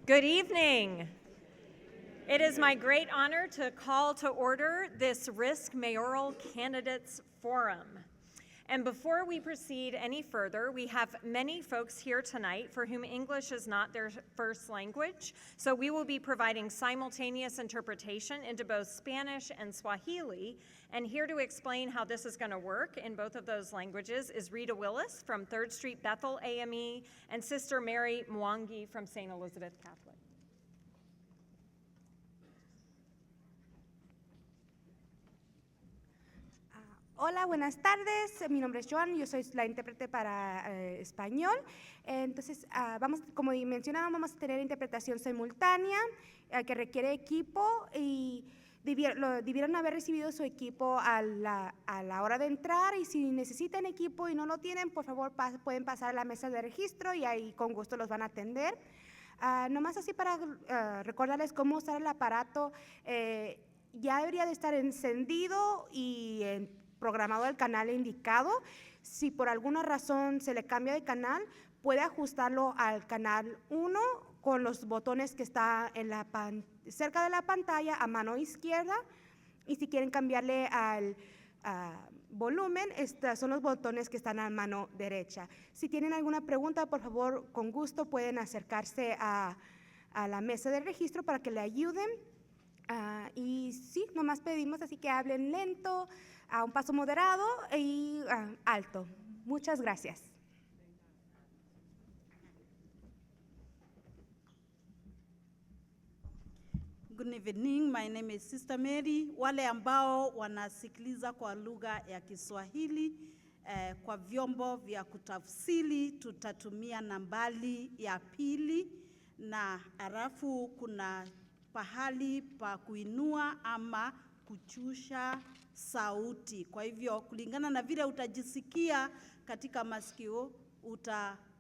Good evening. It is my great honor to call to order this Risk Mayoral Candidates Forum. And before we proceed any further, we have many folks here tonight for whom English is not their first language, so we will be providing simultaneous interpretation into both Spanish and Swahili. And here to explain how this is going to work in both of those languages is Rita Willis from 3rd Street Bethel AME and Sister Mary Mwangi from St. Elizabeth Catholic. Hola, buenas tardes. Mi nombre es Joan, yo soy la intérprete para español. Entonces, como mencionábamos, vamos a tener interpretación simultánea que requiere equipo y debieron haber recibido su equipo a la hora de entrar, y si necesitan equipo y no lo tienen, por favor pueden pasar a la mesa de registro y ahí con gusto los van a atender. Nomás así para recordarles cómo usar el aparato, ya debería de estar encendido y programado el canal indicado. Si por alguna razón se le cambia de canal, puede ajustarlo al canal 1 con los botones que está cerca de la pantalla a mano izquierda, y si quieren cambiarle al volumen, estos son los botones que están a mano derecha. Si tienen alguna pregunta, por favor, con gusto pueden acercarse a la mesa de registro para que le ayuden. Y sí, nomás pedimos así que hablen lento, a un paso moderado y alto. Muchas gracias. Good evening, my name is Sister Mary. Wale ambao wanasikiliza kwa lugha ya Kiswahili, kwa vyombo vya kutafsiri tutatumia nambari ya pili, na halafu kuna pahali pa kuinua ama kuchusha sauti. Kwa hivyo kulingana na vile utajisikia katika masikio,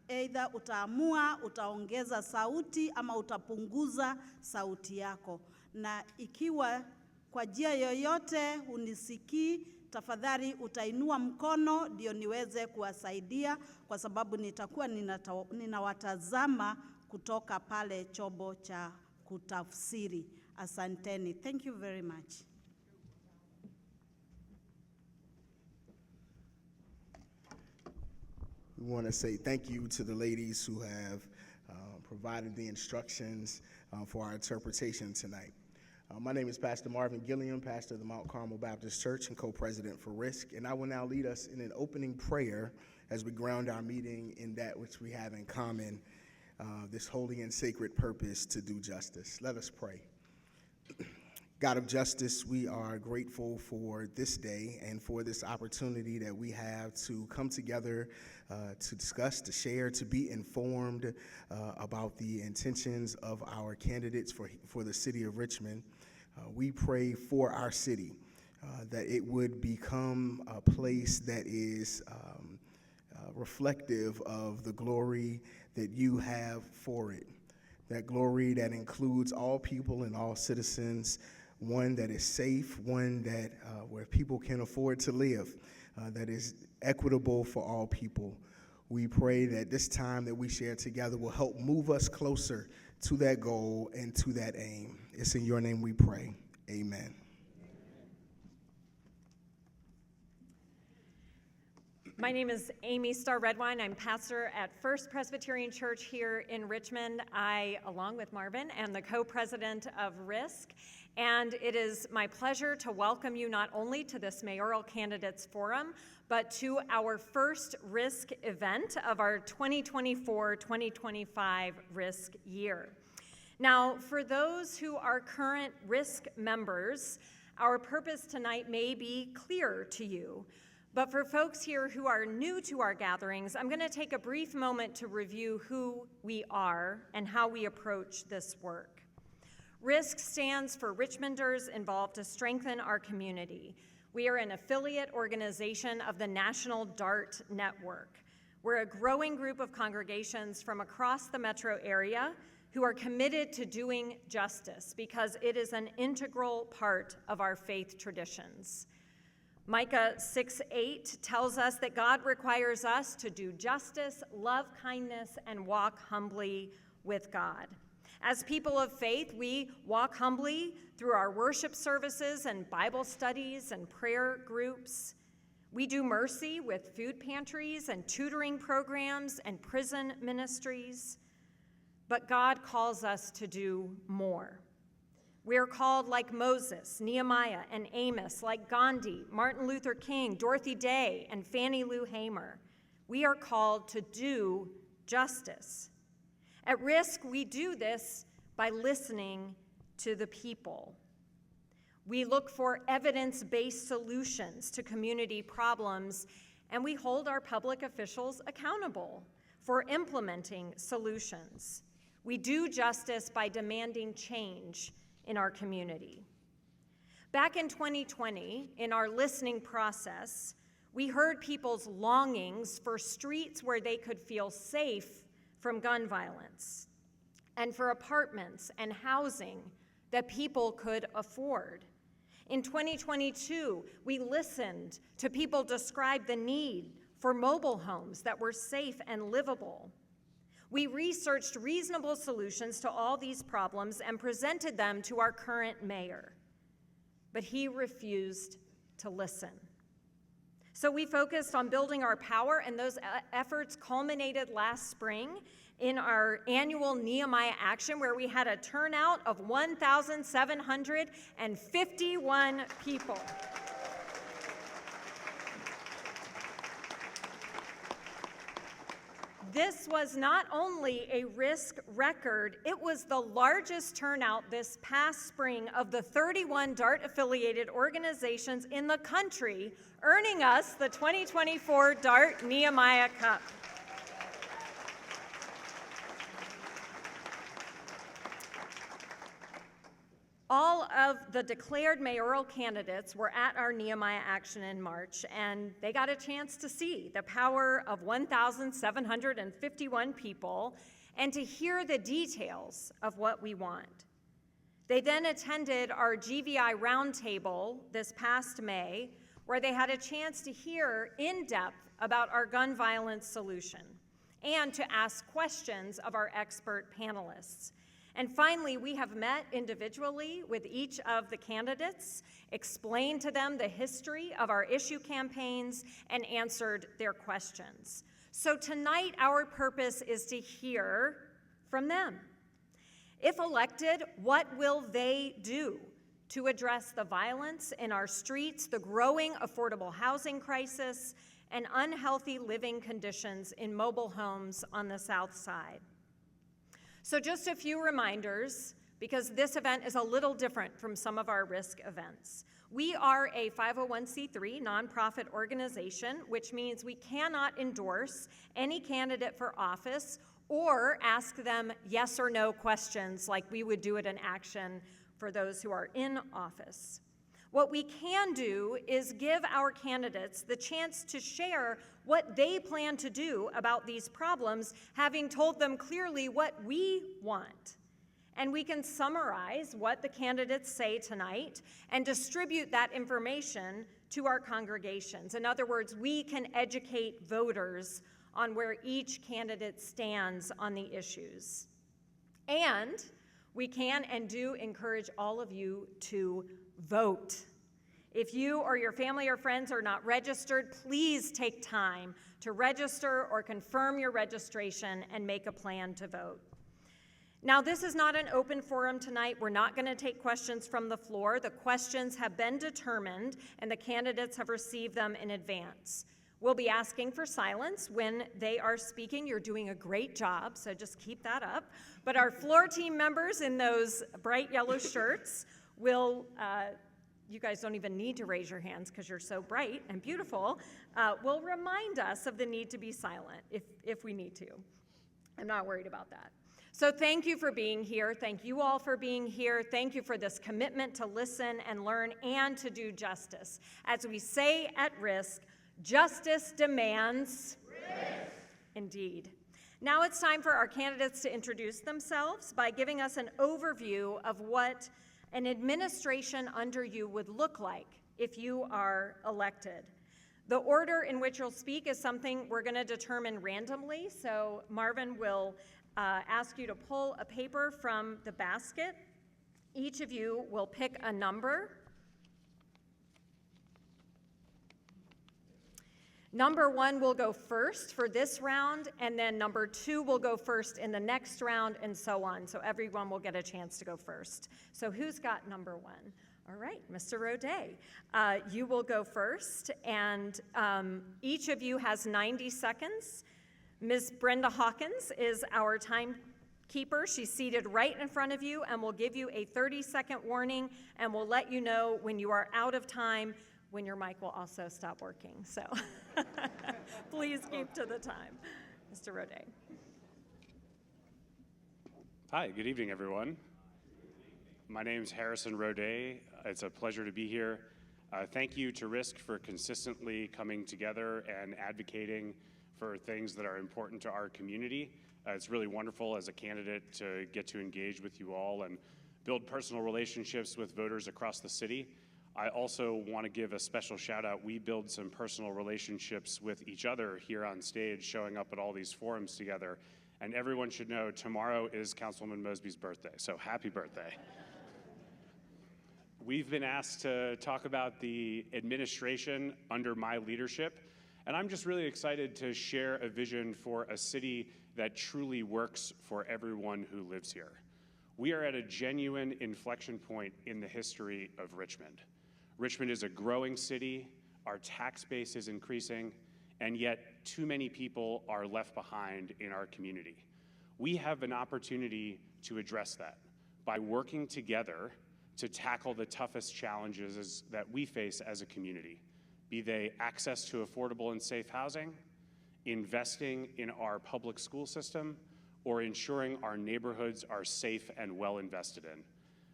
either utaamua utaongeza sauti ama utapunguza sauti yako. Na ikiwa kwa njia yoyote unisikii, tafadhali utainua mkono ndio niweze kuwasaidia, kwa sababu nitakuwa ninawatazama kutoka pale chombo cha kutafsiri. Asanteni. Thank you very much. We want to say thank you to the ladies who have provided the instructions for our interpretation tonight. My name is Pastor Marvin Gilliam, pastor of the Mount Carmel Baptist Church and co-president for RISK, and I will now lead us in an opening prayer as we ground our meeting in that which we have in common, this holy and sacred purpose to do justice. Let us pray. God of justice, we are grateful for this day and for this opportunity that we have to come together to discuss, to share, to be informed about the intentions of our candidates for the city of Richmond. We pray for our city that it would become a place that is reflective of the glory that you have for it, that glory that includes all people and all citizens, one that is safe, one that where people can afford to live, that is equitable for all people. We pray that this time that we share together will help move us closer to that goal and to that aim. It's in your name we pray. Amen. My name is Amy Starr Redwine. I'm pastor at First Presbyterian Church here in Richmond. I, along with Marvin, am the co-president of RISK, and it is my pleasure to welcome you not only to this Mayoral Candidates Forum, but to our first RISK event of our 2024-2025 RISK year. Now, for those who are current RISK members, our purpose tonight may be clear to you. But for folks here who are new to our gatherings, I'm going to take a brief moment to review who we are and how we approach this work. RISK stands for Richmonders Involved to Strengthen Our Community. We are an affiliate organization of the National DART Network. We're a growing group of congregations from across the metro area who are committed to doing justice because it is an integral part of our faith traditions. Micah 6:8 tells us that God requires us to do justice, love kindness, and walk humbly with God. As people of faith, we walk humbly through our worship services and Bible studies and prayer groups. We do mercy with food pantries and tutoring programs and prison ministries. But God calls us to do more. We are called like Moses, Nehemiah, and Amos, like Gandhi, Martin Luther King, Dorothy Day, and Fannie Lou Hamer. We are called to do justice. At Risk, we do this by listening to the people. We look for evidence-based solutions to community problems, and we hold our public officials accountable for implementing solutions. We do justice by demanding change in our community. Back in 2020, in our listening process, we heard people's longings for streets where they could feel safe from gun violence, and for apartments and housing that people could afford. In 2022, we listened to people describe the need for mobile homes that were safe and livable. We researched reasonable solutions to all these problems and presented them to our current mayor, but he refused to listen. So we focused on building our power, and those efforts culminated last spring in our annual Nehemiah Action, where we had a turnout of 1,751 people. This was not only a Risk record, it was the largest turnout this past spring of the 31 DART-affiliated organizations in the country, earning us the 2024 DART Nehemiah Cup. All of the declared mayoral candidates were at our Nehemiah Action in March, and they got a chance to see the power of 1,751 people and to hear the details of what we want. They then attended our GVI roundtable this past May, where they had a chance to hear in depth about our gun violence solution and to ask questions of our expert panelists. And finally, we have met individually with each of the candidates, explained to them the history of our issue campaigns, and answered their questions. So tonight, our purpose is to hear from them. If elected, what will they do to address the violence in our streets, the growing affordable housing crisis, and unhealthy living conditions in mobile homes on the South Side? So just a few reminders, because this event is a little different from some of our Risk events. We are a 501c3 nonprofit organization, which means we cannot endorse any candidate for office or ask them yes or no questions like we would do at an action for those who are in office. What we can do is give our candidates the chance to share what they plan to do about these problems, having told them clearly what we want. And we can summarize what the candidates say tonight and distribute that information to our congregations. In other words, we can educate voters on where each candidate stands on the issues. And we can and do encourage all of you to vote. If you or your family or friends are not registered, please take time to register or confirm your registration and make a plan to vote. Now, this is not an open forum tonight. We're not going to take questions from the floor. The questions have been determined, and the candidates have received them in advance. We'll be asking for silence when they are speaking. You're doing a great job, so just keep that up. But our floor team members in those bright yellow shirts will, you guys don't even need to raise your hands because you're so bright and beautiful, will remind us of the need to be silent if we need to. I'm not worried about that. So thank you for being here. Thank you all for being here. Thank you for this commitment to listen and learn and to do justice. As we say at Risk, justice demands risk. Indeed. Now it's time for our candidates to introduce themselves by giving us an overview of what an administration under you would look like if you are elected. The order in which you'll speak is something we're going to determine randomly, so Marvin will ask you to pull a paper from the basket. Each of you will pick a number. Number 1 will go first for this round, and then number 2 will go first in the next round, and so on. So everyone will get a chance to go first. So who's got number 1? All right, Mr. Rodet, you will go first, and each of you has 90 seconds. Ms. Brenda Hawkins is our timekeeper. She's seated right in front of you, and will give you a 30-second warning, and will let you know when you are out of time, when your mic will also stop working. So please keep to the time. Mr. Rodet. Hi, good evening, everyone. My name's Harrison Rodet. It's a pleasure to be here. Thank you to RISC for consistently coming together and advocating for things that are important to our community. It's really wonderful as a candidate to get to engage with you all and build personal relationships with voters across the city. I also want to give a special shout out. We build some personal relationships with each other here on stage, showing up at all these forums together. And everyone should know tomorrow is Councilwoman Mosby's birthday, so happy birthday. We've been asked to talk about the administration under my leadership, and I'm just really excited to share a vision for a city that truly works for everyone who lives here. We are at a genuine inflection point in the history of Richmond. Richmond is a growing city, our tax base is increasing, and yet too many people are left behind in our community. We have an opportunity to address that by working together to tackle the toughest challenges that we face as a community, be they access to affordable and safe housing, investing in our public school system, or ensuring our neighborhoods are safe and well invested in.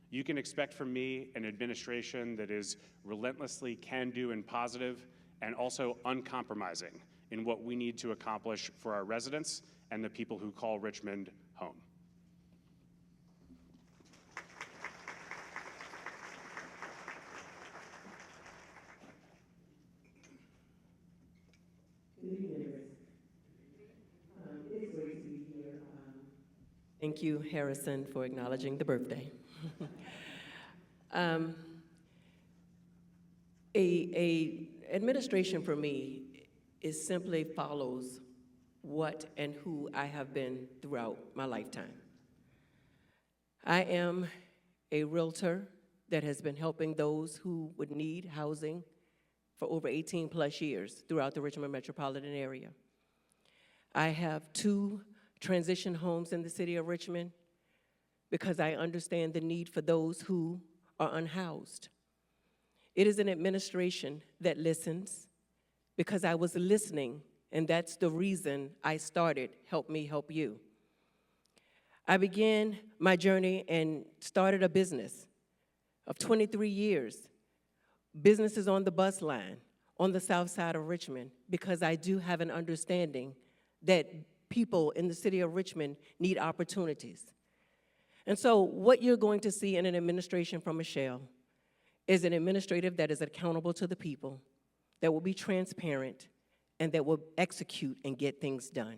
You can expect from me an administration that is relentlessly can-do and positive, and also uncompromising in what we need to accomplish for our residents and the people who call Richmond home. Thank you, Harrison, for acknowledging the birthday. A administration for me is simply follows what and who I have been throughout my lifetime. I am a realtor that has been helping those who would need housing for over 18 plus years throughout the Richmond metropolitan area. I have 2 transition homes in the city of Richmond because I understand the need for those who are unhoused. It is an administration that listens because I was listening, and that's the reason I started Help Me Help You. I began my journey and started a business of 23 years, businesses on the bus line on the south side of Richmond, because I do have an understanding that people in the city of Richmond need opportunities. And so what you're going to see in an administration from Michelle is an administrative that is accountable to the people, that will be transparent, and that will execute and get things done.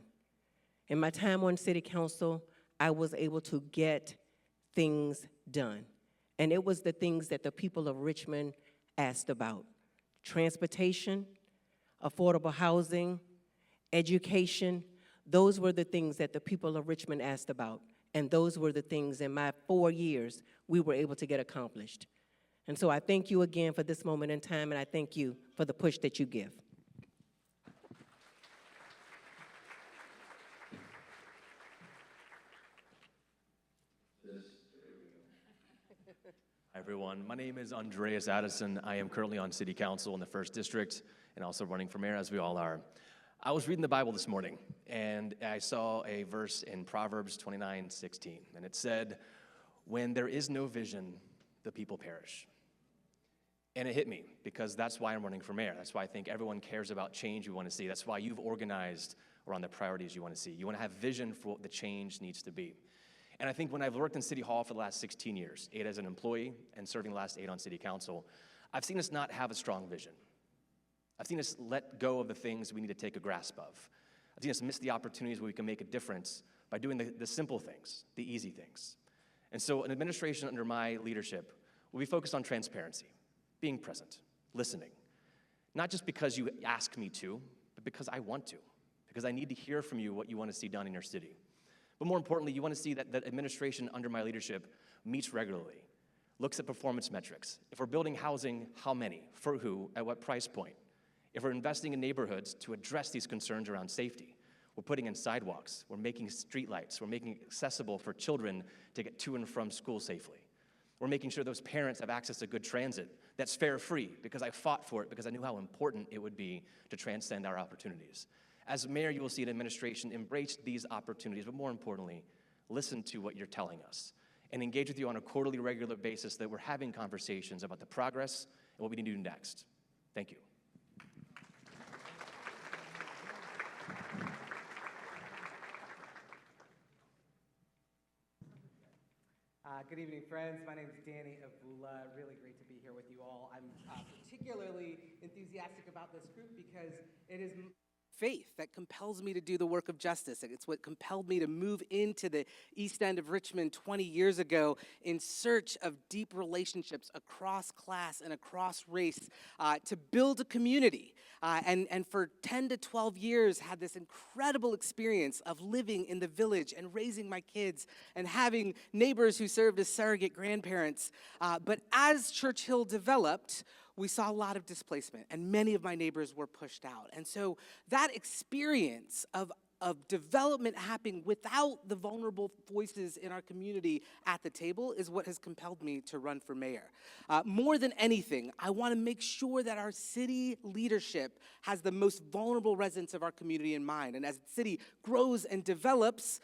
In my time on city council, I was able to get things done. And it was the things that the people of Richmond asked about: transportation, affordable housing, education. Those were the things that the people of Richmond asked about. And those were the things in my 4 years we were able to get accomplished. And so I thank you again for this moment in time, and I thank you for the push that you give. Hi, everyone. My name is Andreas Addison. I am currently on City Council in the 1st District and also running for mayor, as we all are. I was reading the Bible this morning, and I saw a verse in Proverbs 29:16, and it said, "When there is no vision, the people perish." And it hit me, because that's why I'm running for mayor. That's why I think everyone cares about change you want to see. That's why you've organized around the priorities you want to see. You want to have vision for what the change needs to be. And I think when I've worked in City Hall for the last 16 years, 8 as an employee and serving the last 8 on City Council, I've seen us not have a strong vision. I've seen us let go of the things we need to take a grasp of. I've seen us miss the opportunities where we can make a difference by doing the simple things, the easy things. And so an administration under my leadership will be focused on transparency, being present, listening. Not just because you ask me to, but because I want to, because I need to hear from you what you want to see done in your city. But more importantly, you want to see that administration under my leadership meets regularly, looks at performance metrics. If we're building housing, how many, for who, at what price point? If we're investing in neighborhoods to address these concerns around safety, we're putting in sidewalks, we're making streetlights, we're making it accessible for children to get to and from school safely. We're making sure those parents have access to good transit that's fare-free, because I fought for it, because I knew how important it would be to transcend our opportunities. As mayor, you will see an administration embrace these opportunities, but more importantly, listen to what you're telling us and engage with you on a quarterly, regular basis, that we're having conversations about the progress and what we need to do next. Thank you. Good evening, friends. My name is Danny Avula. Really great to be here with you all. I'm particularly enthusiastic about this group because it is faith that compels me to do the work of justice. It's what compelled me to move into the East End of Richmond 20 years ago in search of deep relationships across class and across race to build a community. And for 10 to 12 years had this incredible experience of living in the village and raising my kids and having neighbors who served as surrogate grandparents. But as Churchill developed, we saw a lot of displacement, and many of my neighbors were pushed out. And so that experience of development happening without the vulnerable voices in our community at the table is what has compelled me to run for mayor. More than anything, I want to make sure that our city leadership has the most vulnerable residents of our community in mind. And as the city grows and develops,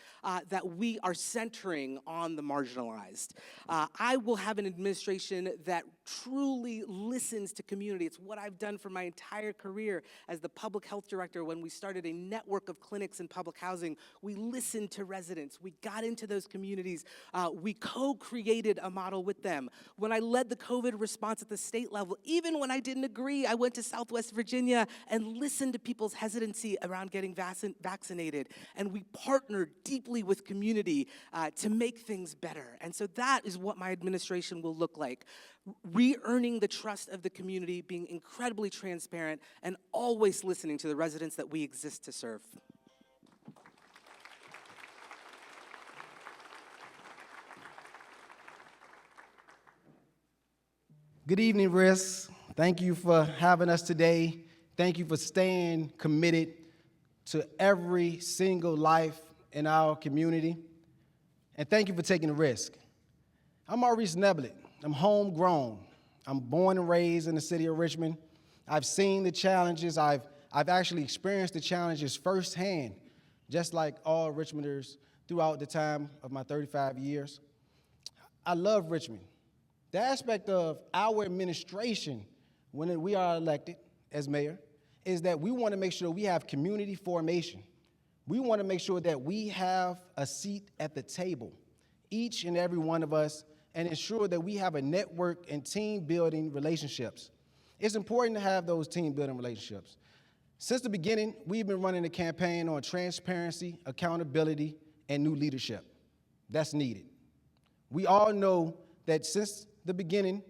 that we are centering on the marginalized. I will have an administration that truly listens to community. It's what I've done for my entire career as the public health director when we started a network of clinics in public housing. We listened to residents. We got into those communities. We co-created a model with them. When I led the COVID response at the state level, even when I didn't agree, I went to Southwest Virginia and listened to people's hesitancy around getting vaccinated. And we partnered deeply with community to make things better. And so that is what my administration will look like. Re-earning the trust of the community, being incredibly transparent, and always listening to the residents that we exist to serve. Good evening, RIS. Thank you for having us today. Thank you for staying committed to every single life in our community. And thank you for taking the risk. I'm Maurice Neblett. I'm homegrown. I'm born and raised in the city of Richmond. I've seen the challenges. I've actually experienced the challenges firsthand, just like all Richmonders throughout the time of my 35 years. I love Richmond. The aspect of our administration when we are elected as mayor is that we want to make sure we have community formation. We want to make sure that we have a seat at the table, each and every one of us, and ensure that we have a network and team-building relationships. It's important to have those team-building relationships. Since the beginning, we've been running a campaign on transparency, accountability, and new leadership. That's needed. We all know that since the beginning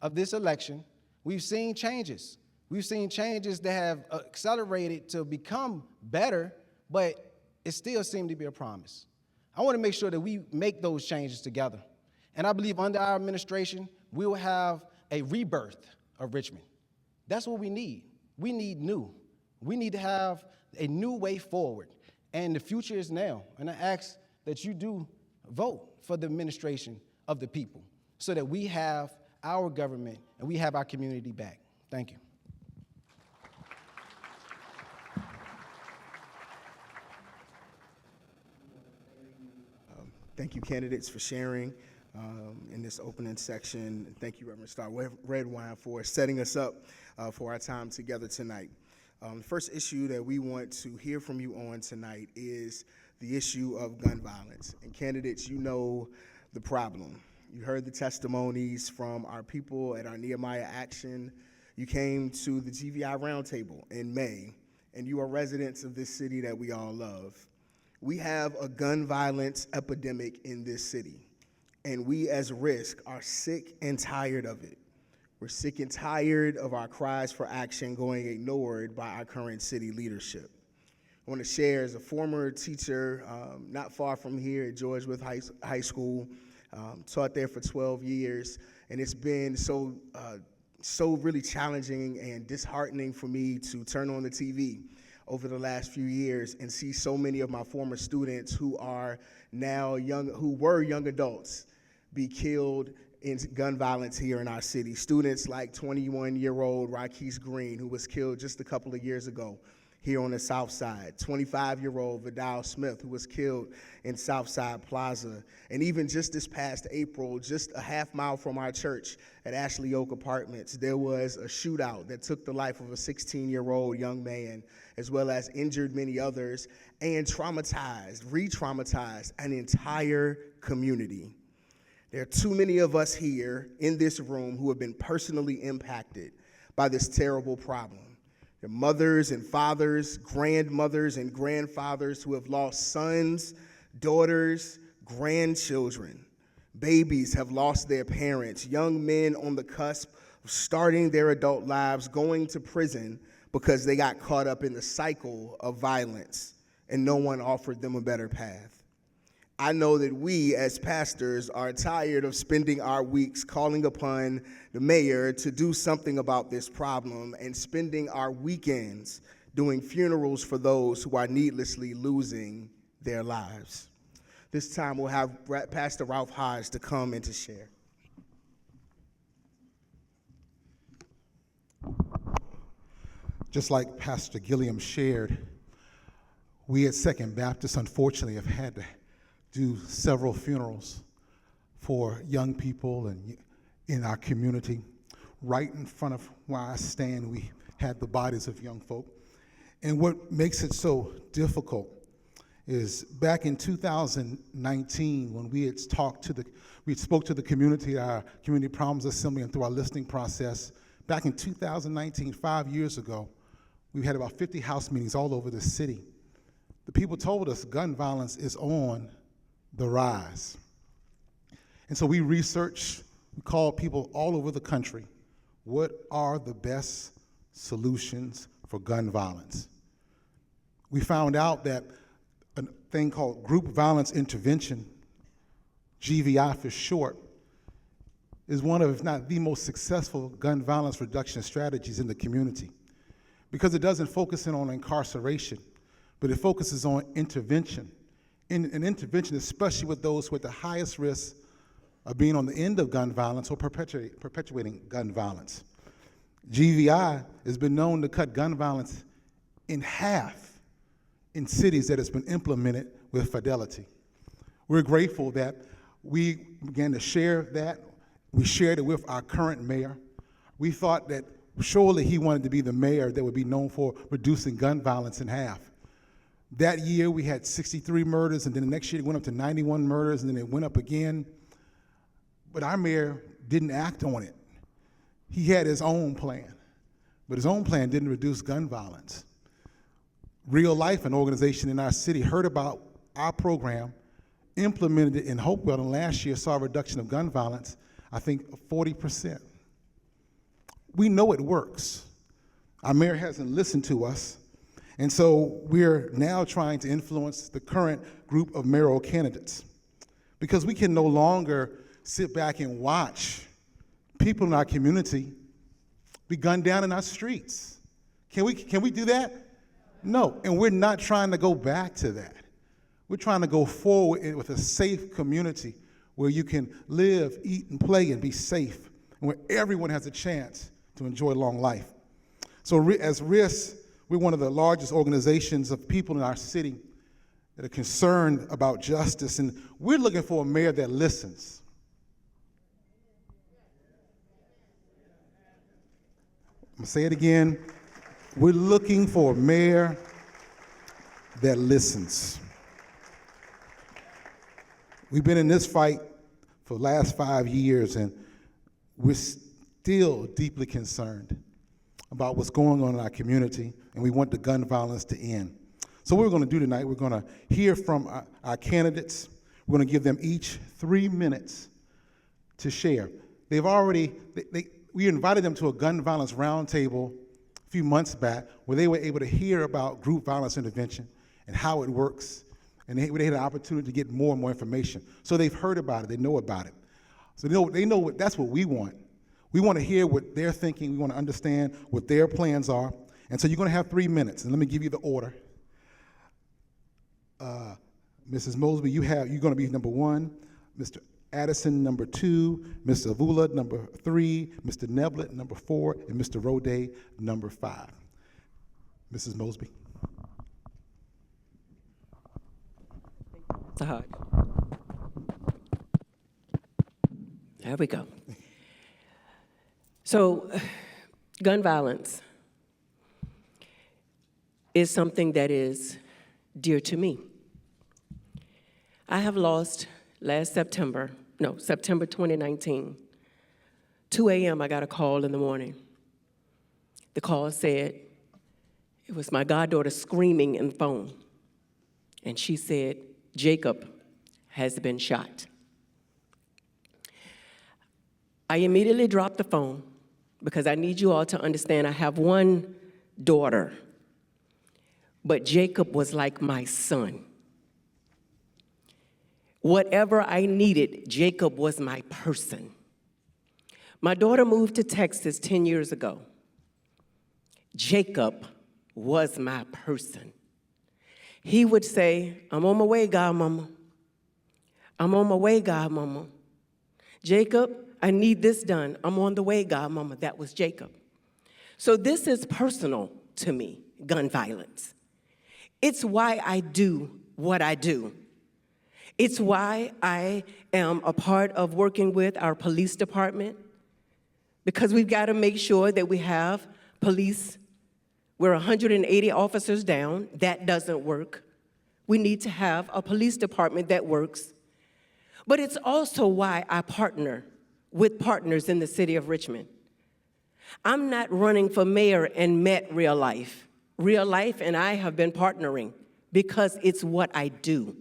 of this election, we've seen changes. We've seen changes that have accelerated to become better, but it still seemed to be a promise. I want to make sure that we make those changes together. And I believe under our administration, we will have a rebirth of Richmond. That's what we need. We need new. We need to have a new way forward. And the future is now. And I ask that you do vote for the administration of the people so that we have our government and we have our community back. Thank you. Thank you, candidates, for sharing in this opening section. Thank you, Reverend Star Redwine, for setting us up for our time together tonight. The first issue that we want to hear from you on tonight is the issue of gun violence. And candidates, you know the problem. You heard the testimonies from our people at our Nehemiah Action. You came to the TVI Roundtable in May, and you are residents of this city that we all love. We have a gun violence epidemic in this city, and we as Risk are sick and tired of it. We're sick and tired of our cries for action going ignored by our current city leadership. I want to share, as a former teacher not far from here at George Wythe High School, taught there for 12 years, and it's been so really challenging and disheartening for me to turn on the TV over the last few years and see so many of my former students who are now who were young adults, be killed in gun violence here in our city. Students like 21-year-old Raquise Green, who was killed just a couple of years ago here on the South Side. 25-year-old Vidal Smith, who was killed in Southside Plaza. And even just this past April, just a half mile from our church at Ashley Oak Apartments, there was a shootout that took the life of a 16-year-old young man, as well as injured many others, and re-traumatized an entire community. There are too many of us here in this room who have been personally impacted by this terrible problem. There are mothers and fathers, grandmothers and grandfathers who have lost sons, daughters, grandchildren. Babies have lost their parents. Young men on the cusp of starting their adult lives, going to prison because they got caught up in the cycle of violence and no one offered them a better path. I know that we as pastors are tired of spending our weeks calling upon the mayor to do something about this problem and spending our weekends doing funerals for those who are needlessly losing their lives. This time we'll have Pastor Ralph Hodge to come and to share. Just like Pastor Gilliam shared, we at Second Baptist unfortunately have had to do several funerals for young people and in our community. Right in front of where I stand, we had the bodies of young folk. And what makes it so difficult is back in 2019, when we spoke to the community, our Community Problems Assembly, and through our listening process, back in 2019, 5 years ago, we had about 50 house meetings all over the city. The people told us gun violence is on the rise. And so we researched, we called people all over the country, what are the best solutions for gun violence? We found out that a thing called group violence intervention, GVI for short, is one of, if not the most successful gun violence reduction strategies in the community, because it doesn't focus in on incarceration, but it focuses on intervention. In an intervention, especially with those with the highest risk of being on the end of gun violence or perpetuating gun violence. GVI has been known to cut gun violence in half in cities that has been implemented with fidelity. We're grateful that we began to share that. We shared it with our current mayor. We thought that surely he wanted to be the mayor that would be known for reducing gun violence in half. That year, we had 63 murders, and then the next year it went up to 91 murders, and then it went up again. But our mayor didn't act on it. He had his own plan, but his own plan didn't reduce gun violence. Real Life, an organization in our city, heard about our program, implemented it in Hopewell, and last year saw a reduction of gun violence, I think, of 40%. We know it works. Our mayor hasn't listened to us. And so we're now trying to influence the current group of mayoral candidates, because we can no longer sit back and watch people in our community be gunned down in our streets. Can we do that? No, and we're not trying to go back to that. We're trying to go forward with a safe community where you can live, eat, and play and be safe, and where everyone has a chance to enjoy long life. So as RISK, we're one of the largest organizations of people in our city that are concerned about justice, and we're looking for a mayor that listens. I'm gonna say it again. We're looking for a mayor that listens. We've been in this fight for the last 5 years, and we're still deeply concerned about what's going on in our community, and we want the gun violence to end. So what we're going to do tonight, we're going to hear from our candidates. We're going to give them each 3 minutes to share. They've already, we invited them to a gun violence roundtable a few months back where they were able to hear about group violence intervention and how it works, and they had an opportunity to get more and more information. So they've heard about it, they know about it. So they know that's what we want. We want to hear what they're thinking, we want to understand what their plans are, and so you're going to have 3 minutes, and let me give you the order. Mrs. Mosby, you're going to be number 1, Mr. Addison, number 2, Mr. Avula, number 3, Mr. Neblett, number 4, and Mr. Roday, number 5. Mrs. Mosby. Sahaj. There we go. So, gun violence is something that is dear to me. I have lost September 2019, 2 a.m. I got a call in the morning. The call said, it was my goddaughter screaming in the phone. And she said, Jacob has been shot. I immediately dropped the phone because I need you all to understand I have one daughter, but Jacob was like my son. Whatever I needed, Jacob was my person. My daughter moved to Texas 10 years ago. Jacob was my person. He would say, I'm on my way, Godmama. I'm on my way, Godmama. Jacob, I need this done. I'm on the way, Godmama. That was Jacob. So this is personal to me, gun violence. It's why I do what I do. It's why I am a part of working with our police department, because we've got to make sure that we have police. We're 180 officers down. That doesn't work. We need to have a police department that works. But it's also why I partner with partners in the city of Richmond. I'm not running for mayor and met real life. Real life and I have been partnering because it's what I do.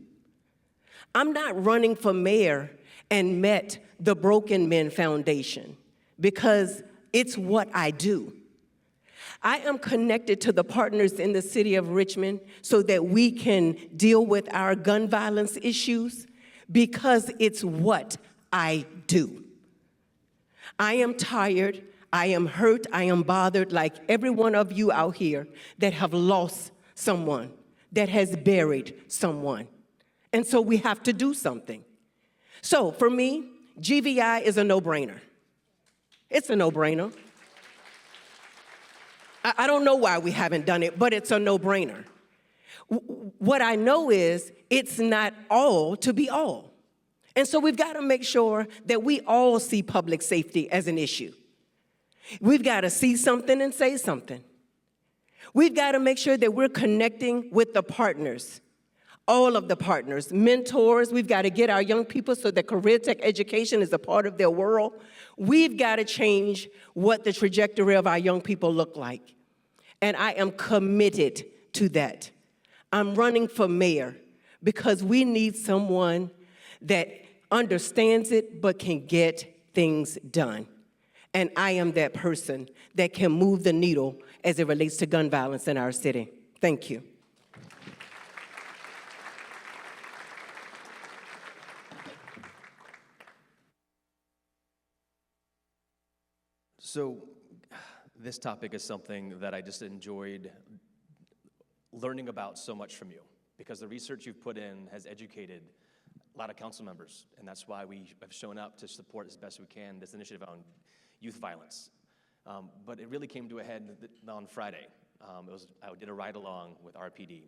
I'm not running for mayor and met the Broken Men Foundation because it's what I do. I am connected to the partners in the city of Richmond so that we can deal with our gun violence issues because it's what I do. I am tired, I am hurt, I am bothered like every one of you out here that have lost someone, that has buried someone. And so we have to do something. So for me, GVI is a no-brainer. It's a no-brainer. I don't know why we haven't done it, but it's a no-brainer. What I know is it's not all to be all. And so we've got to make sure that we all see public safety as an issue. We've got to see something and say something. We've got to make sure that we're connecting with the partners, all of the partners, mentors. We've got to get our young people so that career tech education is a part of their world. We've got to change what the trajectory of our young people look like. And I am committed to that. I'm running for mayor because we need someone that understands it but can get things done. And I am that person that can move the needle as it relates to gun violence in our city. Thank you. So this topic is something that I just enjoyed learning about so much from you, because the research you've put in has educated a lot of council members, and that's why we have shown up to support as best we can this initiative on youth violence. But it really came to a head on Friday. I did a ride-along with RPD,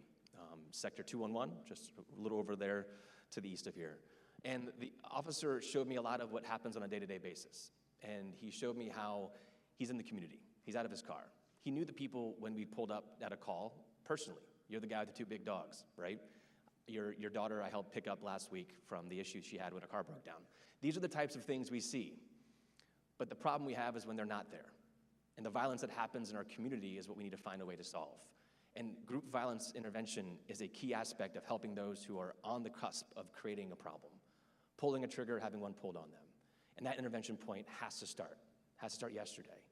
Sector 211, just a little over there to the east of here. And the officer showed me a lot of what happens on a day-to-day basis. And he showed me how he's in the community. He's out of his car. He knew the people when we pulled up at a call personally. You're the guy with the 2 big dogs, right? Your daughter I helped pick up last week from the issue she had when her car broke down. These are the types of things we see. But the problem we have is when they're not there. And the violence that happens in our community is what we need to find a way to solve. And group violence intervention is a key aspect of helping those who are on the cusp of creating a problem, pulling a trigger, having one pulled on them. And that intervention point has to start yesterday.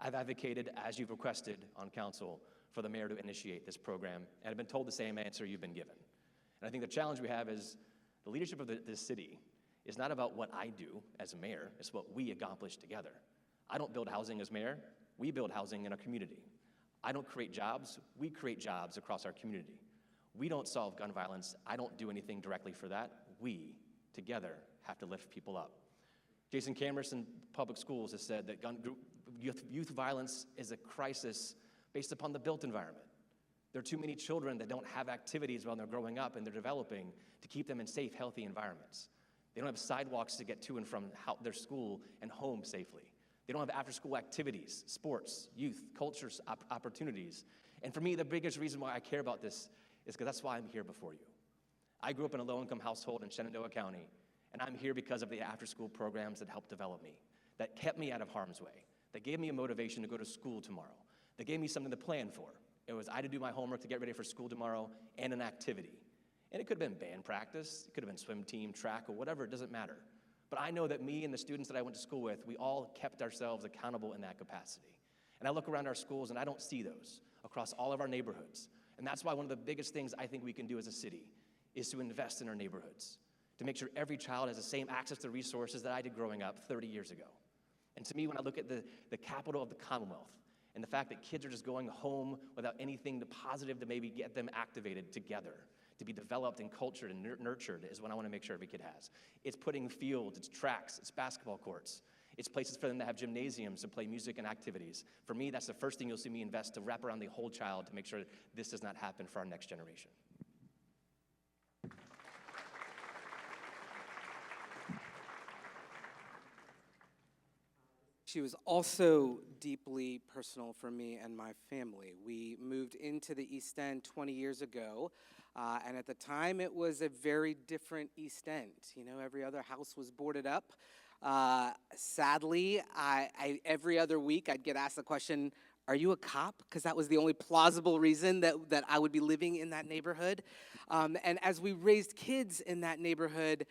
I've advocated, as you've requested on council, for the mayor to initiate this program, and I've been told the same answer you've been given. And I think the challenge we have is the leadership of this city is not about what I do as a mayor, it's what we accomplish together. I don't build housing as mayor, we build housing in our community. I don't create jobs, we create jobs across our community. We don't solve gun violence, I don't do anything directly for that. We, together, have to lift people up. Jason Cameron in public schools has said that youth violence is a crisis based upon the built environment. There are too many children that don't have activities while they're growing up and they're developing to keep them in safe, healthy environments. They don't have sidewalks to get to and from their school and home safely. They don't have after-school activities, sports, youth, cultures, opportunities. And for me, the biggest reason why I care about this is because that's why I'm here before you. I grew up in a low-income household in Shenandoah County, and I'm here because of the after-school programs that helped develop me, that kept me out of harm's way, that gave me a motivation to go to school tomorrow, that gave me something to plan for. It was I had to do my homework to get ready for school tomorrow and an activity. And it could have been band practice, it could have been swim team, track, or whatever, it doesn't matter. But I know that me and the students that I went to school with, we all kept ourselves accountable in that capacity. And I look around our schools and I don't see those across all of our neighborhoods. And that's why one of the biggest things I think we can do as a city is to invest in our neighborhoods, to make sure every child has the same access to resources that I did growing up 30 years ago. And to me, when I look at the capital of the Commonwealth and the fact that kids are just going home without anything positive to maybe get them activated together, to be developed and cultured and nurtured is what I want to make sure every kid has. It's putting fields, it's tracks, it's basketball courts. It's places for them to have gymnasiums to play music and activities. For me, that's the first thing you'll see me invest to wrap around the whole child to make sure that this does not happen for our next generation. She was also deeply personal for me and my family. We moved into the East End 20 years ago, and at the time it was a very different East End. You know, every other house was boarded up. Sadly, every other week I'd get asked the question, are you a cop? Because that was the only plausible reason that I would be living in that neighborhood. And as we raised kids in that neighborhood,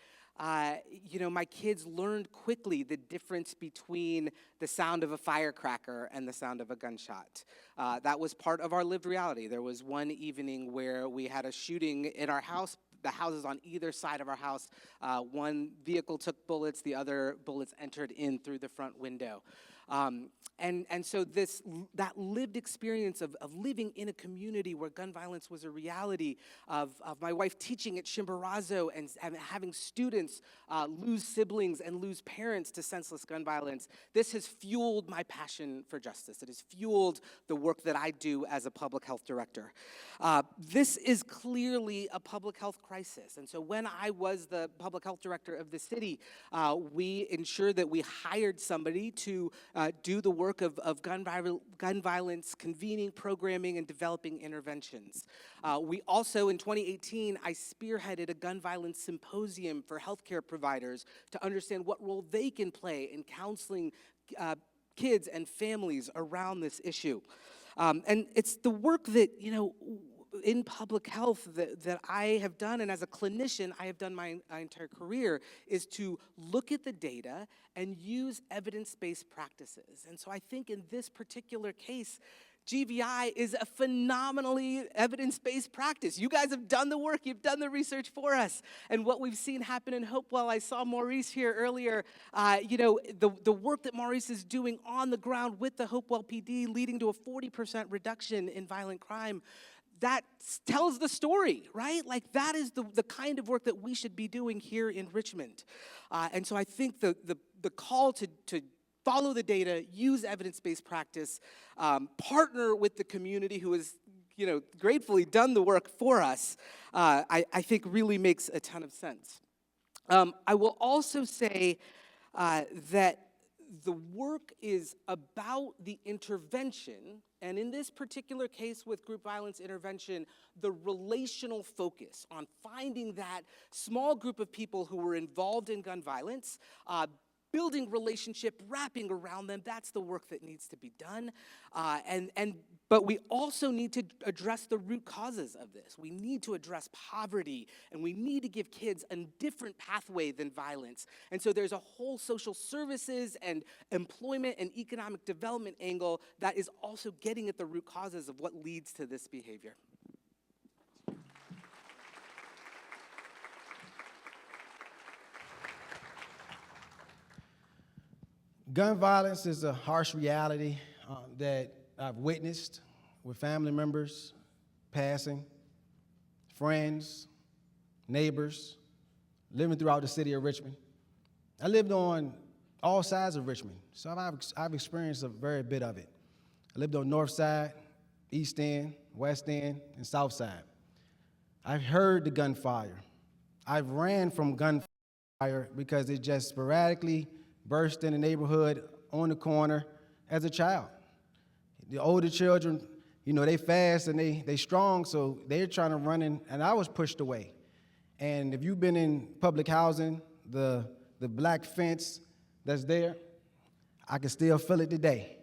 you know, my kids learned quickly the difference between the sound of a firecracker and the sound of a gunshot. That was part of our lived reality. There was one evening where we had a shooting in our house. The houses on either side of our house, one vehicle took bullets, the other bullets entered in through the front window. And so that lived experience of living in a community where gun violence was a reality, of my wife teaching at Chimborazo and having students lose siblings and lose parents to senseless gun violence, this has fueled my passion for justice. It has fueled the work that I do as a public health director. This is clearly a public health crisis. And so when I was the public health director of the city, we ensured that we hired somebody to do the work of gun violence, convening, programming, and developing interventions. We also, in 2018, I spearheaded a gun violence symposium for healthcare providers to understand what role they can play in counseling kids and families around this issue. And it's the work that, you know, in public health that I have done, and as a clinician, I have done my entire career, is to look at the data and use evidence-based practices. And so I think in this particular case, GVI is a phenomenally evidence-based practice. You guys have done the work, you've done the research for us. And what we've seen happen in Hopewell, I saw Maurice here earlier, you know, the work that Maurice is doing on the ground with the Hopewell PD, leading to a 40% reduction in violent crime, that tells the story, right? Like that is the kind of work that we should be doing here in Richmond. And so I think the call to follow the data, use evidence-based practice, partner with the community who has, you know, gratefully done the work for us, I think really makes a ton of sense. I will also say that the work is about the intervention, and in this particular case with group violence intervention, the relational focus on finding that small group of people who were involved in gun violence, building relationship, wrapping around them. That's the work that needs to be done. But we also need to address the root causes of this. We need to address poverty, and we need to give kids a different pathway than violence. And so there's a whole social services and employment and economic development angle that is also getting at the root causes of what leads to this behavior. Gun violence is a harsh reality that I've witnessed with family members passing, friends, neighbors, living throughout the city of Richmond. I lived on all sides of Richmond, so I've experienced a very bit of it. I lived on North Side, East End, West End, and South Side. I've heard the gunfire. I've ran from gunfire because it just sporadically burst in the neighborhood on the corner as a child. The older children, you know, they fast and they strong, so they're trying to run in, and I was pushed away. And if you've been in public housing, the black fence that's there, I can still feel it today.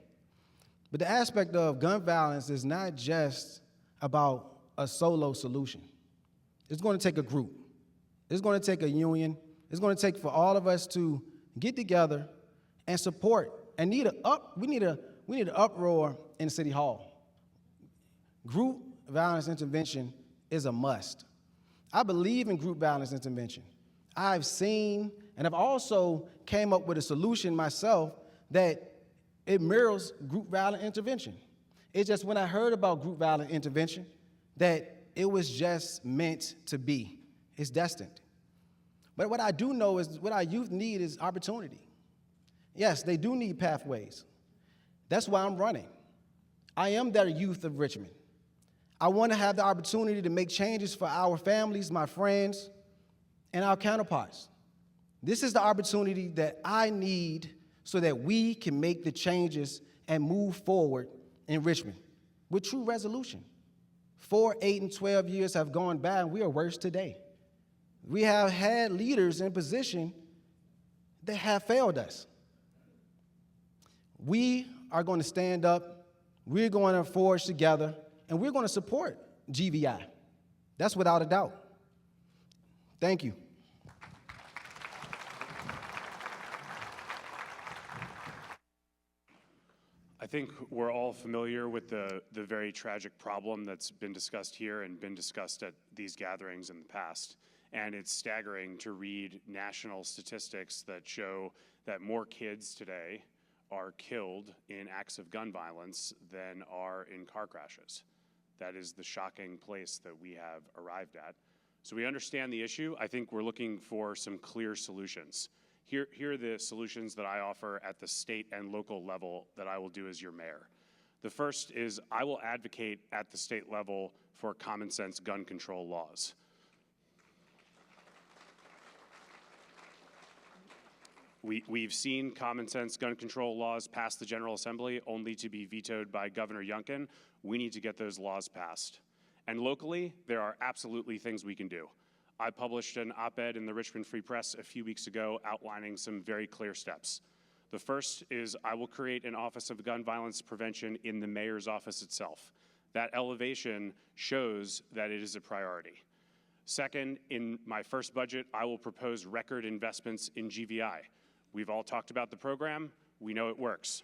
But the aspect of gun violence is not just about a solo solution. It's going to take a group. It's going to take a union. It's going to take for all of us to get together and support. And we need an uproar in City Hall. Group violence intervention is a must. I believe in group violence intervention. I've seen, and I've also came up with a solution myself that it mirrors group violence intervention. It's just when I heard about group violence intervention that it was just meant to be. It's destined. But what I do know is what our youth need is opportunity. Yes, they do need pathways. That's why I'm running. I am the youth of Richmond. I want to have the opportunity to make changes for our families, my friends, and our counterparts. This is the opportunity that I need so that we can make the changes and move forward in Richmond with true resolution. 4, 8, and 12 years have gone by, and we are worse today. We have had leaders in position that have failed us. We are going to stand up, we're going to forge together, and we're going to support GVI. That's without a doubt. Thank you. I think we're all familiar with the very tragic problem that's been discussed here and been discussed at these gatherings in the past. And it's staggering to read national statistics that show that more kids today are killed in acts of gun violence than are in car crashes. That is the shocking place that we have arrived at. So we understand the issue. I think we're looking for some clear solutions. Here are the solutions that I offer at the state and local level that I will do as your mayor. The first is I will advocate at the state level for common sense gun control laws. We've seen common sense gun control laws pass the General Assembly only to be vetoed by Governor Youngkin. We need to get those laws passed. And locally, there are absolutely things we can do. I published an op-ed in the Richmond Free Press a few weeks ago outlining some very clear steps. The first is I will create an Office of Gun Violence Prevention in the mayor's office itself. That elevation shows that it is a priority. Second, in my first budget, I will propose record investments in GVI. We've all talked about the program. We know it works.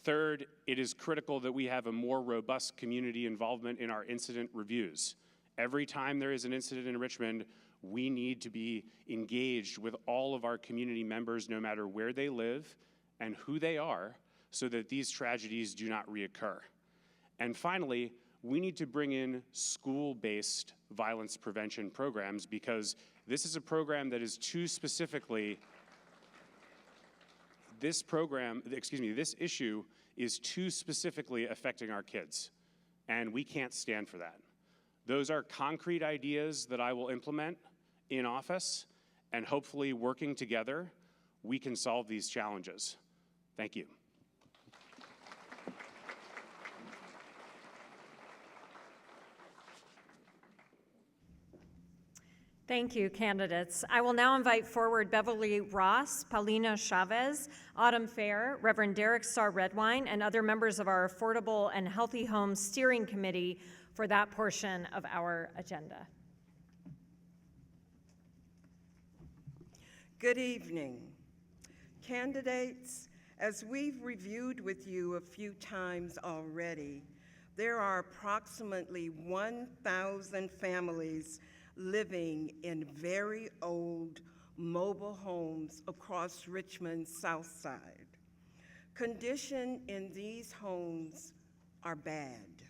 Third, it is critical that we have a more robust community involvement in our incident reviews. Every time there is an incident in Richmond, we need to be engaged with all of our community members, no matter where they live and who they are, so that these tragedies do not reoccur. And finally, we need to bring in school-based violence prevention programs because this is a program that is too specifically, this issue is too specifically affecting our kids, and we can't stand for that. Those are concrete ideas that I will implement in office, and hopefully working together, we can solve these challenges. Thank you. Thank you, candidates. I will now invite forward Beverly Ross, Paulina Chavez, Autumn Fair, Reverend Derek Starr Redwine, and other members of our Affordable and Healthy Homes Steering Committee for that portion of our agenda. Good evening. Candidates, as we've reviewed with you a few times already, there are approximately 1,000 families living in very old mobile homes across Richmond's south side. Condition in these homes are bad,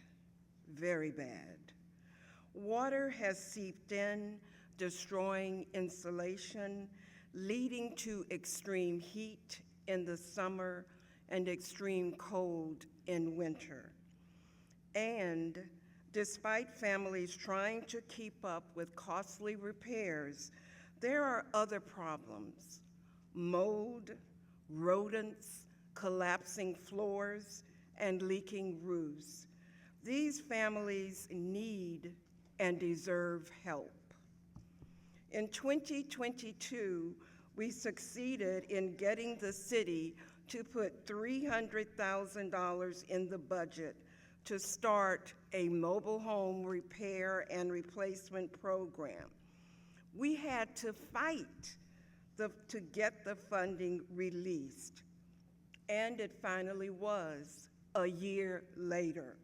very bad. Water has seeped in, destroying insulation, leading to extreme heat in the summer and extreme cold in winter. And despite families trying to keep up with costly repairs, there are other problems: mold, rodents, collapsing floors, and leaking roofs. These families need and deserve help. In 2022, we succeeded in getting the city to put $300,000 in the budget to start a mobile home repair and replacement program. We had to fight to get the funding released, and it finally was a year later.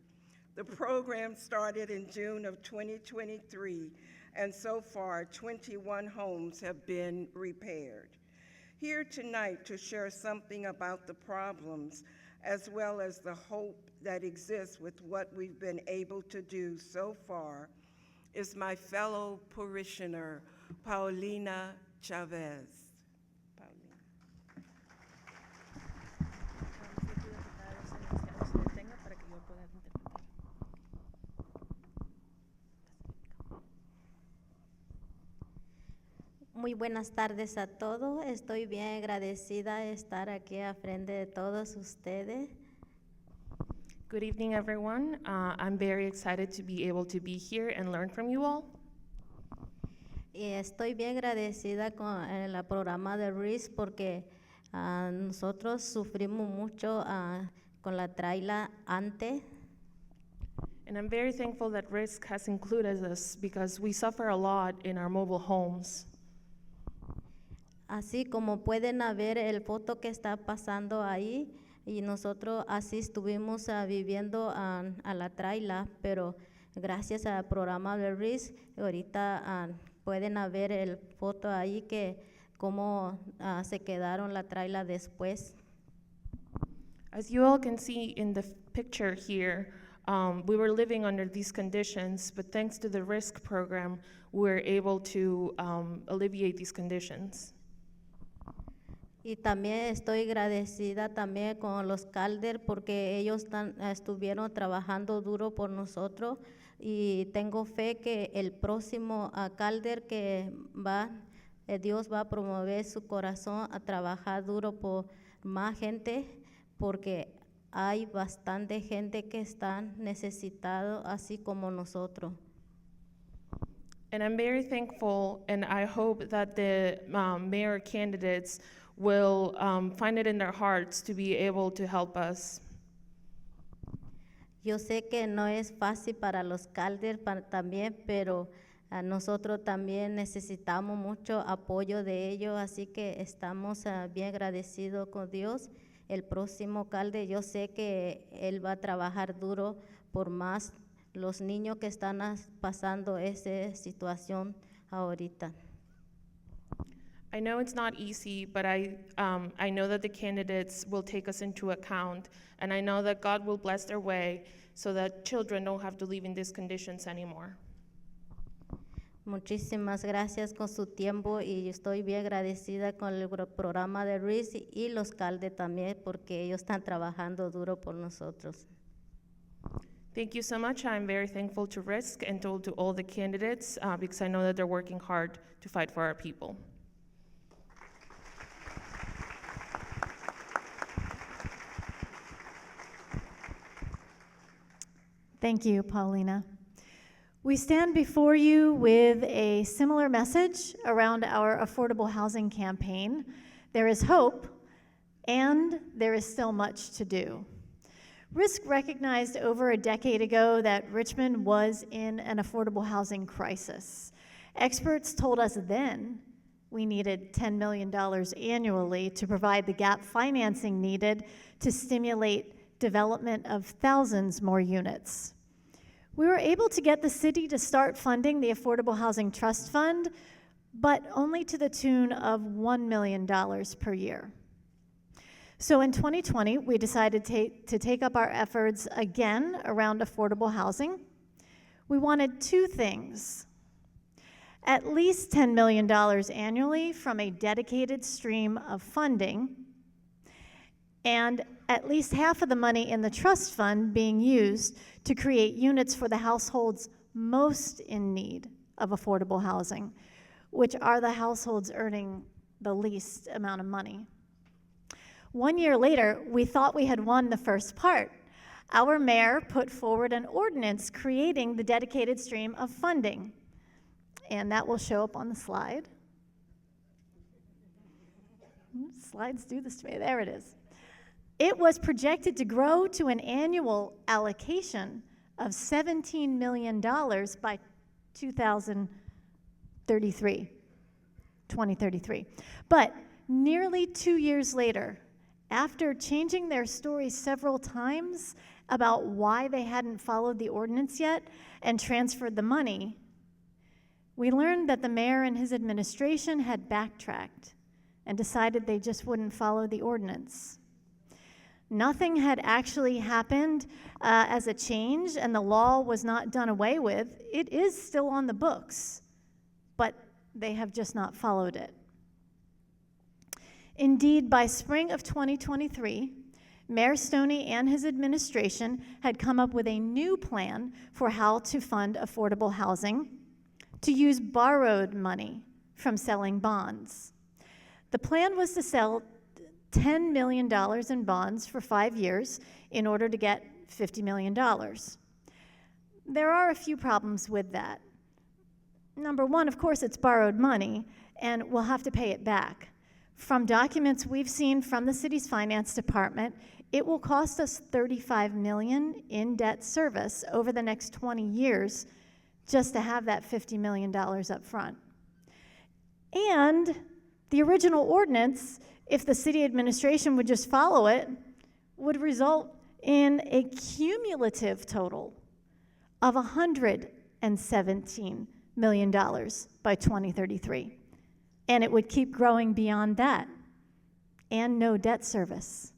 The program started in June of 2023, and so far 21 homes have been repaired. Here tonight to share something about the problems as well as the hope that exists with what we've been able to do so far is my fellow parishioner, Paulina Chavez. Muy buenas tardes a todos. Estoy bien agradecida de estar aquí a frente de todos ustedes. Good evening, everyone. I'm very excited to be able to be here and learn from you all. Y estoy bien agradecida con el programa de RIS porque nosotros sufrimos mucho con la traila antes. And I'm very thankful that RISC has included us because we suffer a lot in our mobile homes. Así como pueden ver el foto que está pasando ahí, y nosotros así estuvimos viviendo a la traila, pero gracias al programa de RIS, ahorita pueden ver el foto ahí que cómo se quedaron la traila después. As you all can see in the picture here, we were living under these conditions, but thanks to the RISC program, we were able to alleviate these conditions. Y también estoy agradecida también con los Calder porque ellos estuvieron trabajando duro por nosotros y tengo fe que el próximo Calder que Dios va a promover su corazón a trabajar duro por más gente porque hay bastante gente que está necesitado así como nosotros. And I'm very thankful, and I hope that the mayor candidates will find it in their hearts to be able to help us. Yo sé que no es fácil para los Calder también, pero nosotros también necesitamos mucho apoyo de ellos, así que estamos bien agradecidos con Dios. El próximo alcalde, yo sé que él va a trabajar duro por más los niños que están pasando esa situación ahorita. I know it's not easy, but I know that the candidates will take us into account, and I know that God will bless their way so that children don't have to live in these conditions anymore. Muchísimas gracias con su tiempo y estoy bien agradecida con el programa de RIS y los CALDE también porque ellos están trabajando duro por nosotros. Thank you so much. I'm very thankful to RISC and to all the candidates because I know that they're working hard to fight for our people. Thank you, Paulina. We stand before you with a similar message around our affordable housing campaign. There is hope, and there is still much to do. Risk recognized over a decade ago that Richmond was in an affordable housing crisis. Experts told us then we needed $10 million annually to provide the gap financing needed to stimulate development of thousands more units. We were able to get the city to start funding the Affordable Housing Trust Fund, but only to the tune of $1 million per year. So in 2020, we decided to take up our efforts again around affordable housing. We wanted two things: at least $10 million annually from a dedicated stream of funding, and at least half of the money in the trust fund being used to create units for the households most in need of affordable housing, which are the households earning the least amount of money. 1 year later, we thought we had won the first part. Our mayor put forward an ordinance creating the dedicated stream of funding, and that will show up on the slide. Slides do this to me. There it is. It was projected to grow to an annual allocation of $17 million by 2033. But nearly 2 years later, after changing their story several times about why they hadn't followed the ordinance yet and transferred the money, we learned that the mayor and his administration had backtracked and decided they just wouldn't follow the ordinance. Nothing had actually happened as a change, and the law was not done away with. It is still on the books, but they have just not followed it. Indeed, by spring of 2023, Mayor Stoney and his administration had come up with a new plan for how to fund affordable housing, to use borrowed money from selling bonds. The plan was to sell $10 million in bonds for 5 years in order to get $50 million. There are a few problems with that. Number one, of course, it's borrowed money, and we'll have to pay it back. From documents we've seen from the city's finance department, it will cost us $35 million in debt service over the next 20 years just to have that $50 million up front. And the original ordinance, if the city administration would just follow it, would result in a cumulative total of $117 million by 2033. And it would keep growing beyond that, and no debt service.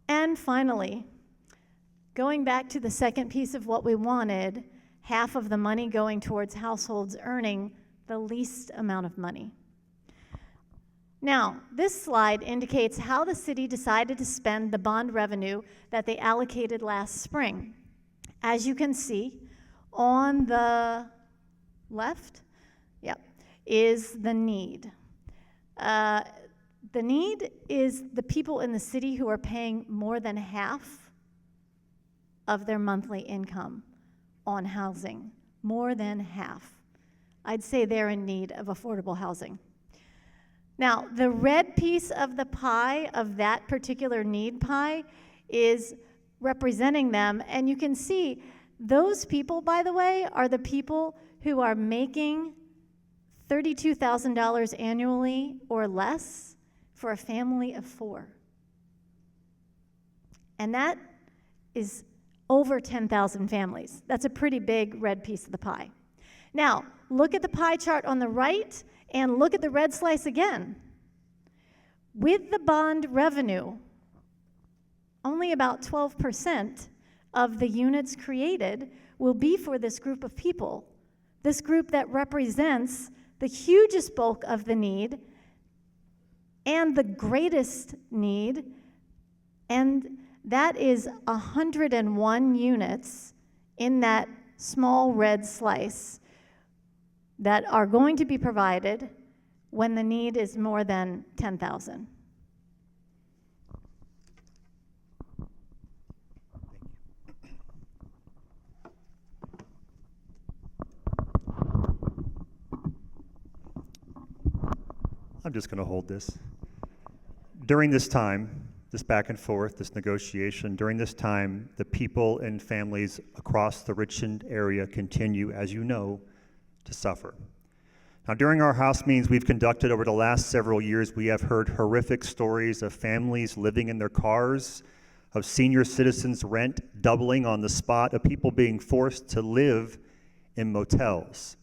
And finally, going back to the second piece of what we wanted, half of the money going towards households earning the least amount of money. Now, this slide indicates how the city decided to spend the bond revenue that they allocated last spring. As you can see, on the left, is the need. The need is the people in the city who are paying more than half of their monthly income on housing, more than half. I'd say they're in need of affordable housing. Now, the red piece of the pie, of that particular need pie, is representing them, and you can see those people, by the way, are the people who are making $32,000 annually or less for a family of 4. And that is over 10,000 families. That's a pretty big red piece of the pie. Now, look at the pie chart on the right and look at the red slice again. With the bond revenue, only about 12% of the units created will be for this group of people, this group that represents the hugest bulk of the need and the greatest need, and that is 101 units in that small red slice that are going to be provided when the need is more than 10,000. I'm just going to hold this. During this time, this back and forth, this negotiation, during this time, the people and families across the Richmond area continue, as you know, to suffer. Now, during our House meetings we've conducted over the last several years, we have heard horrific stories of families living in their cars, of senior citizens' rent doubling on the spot, of people being forced to live in motels.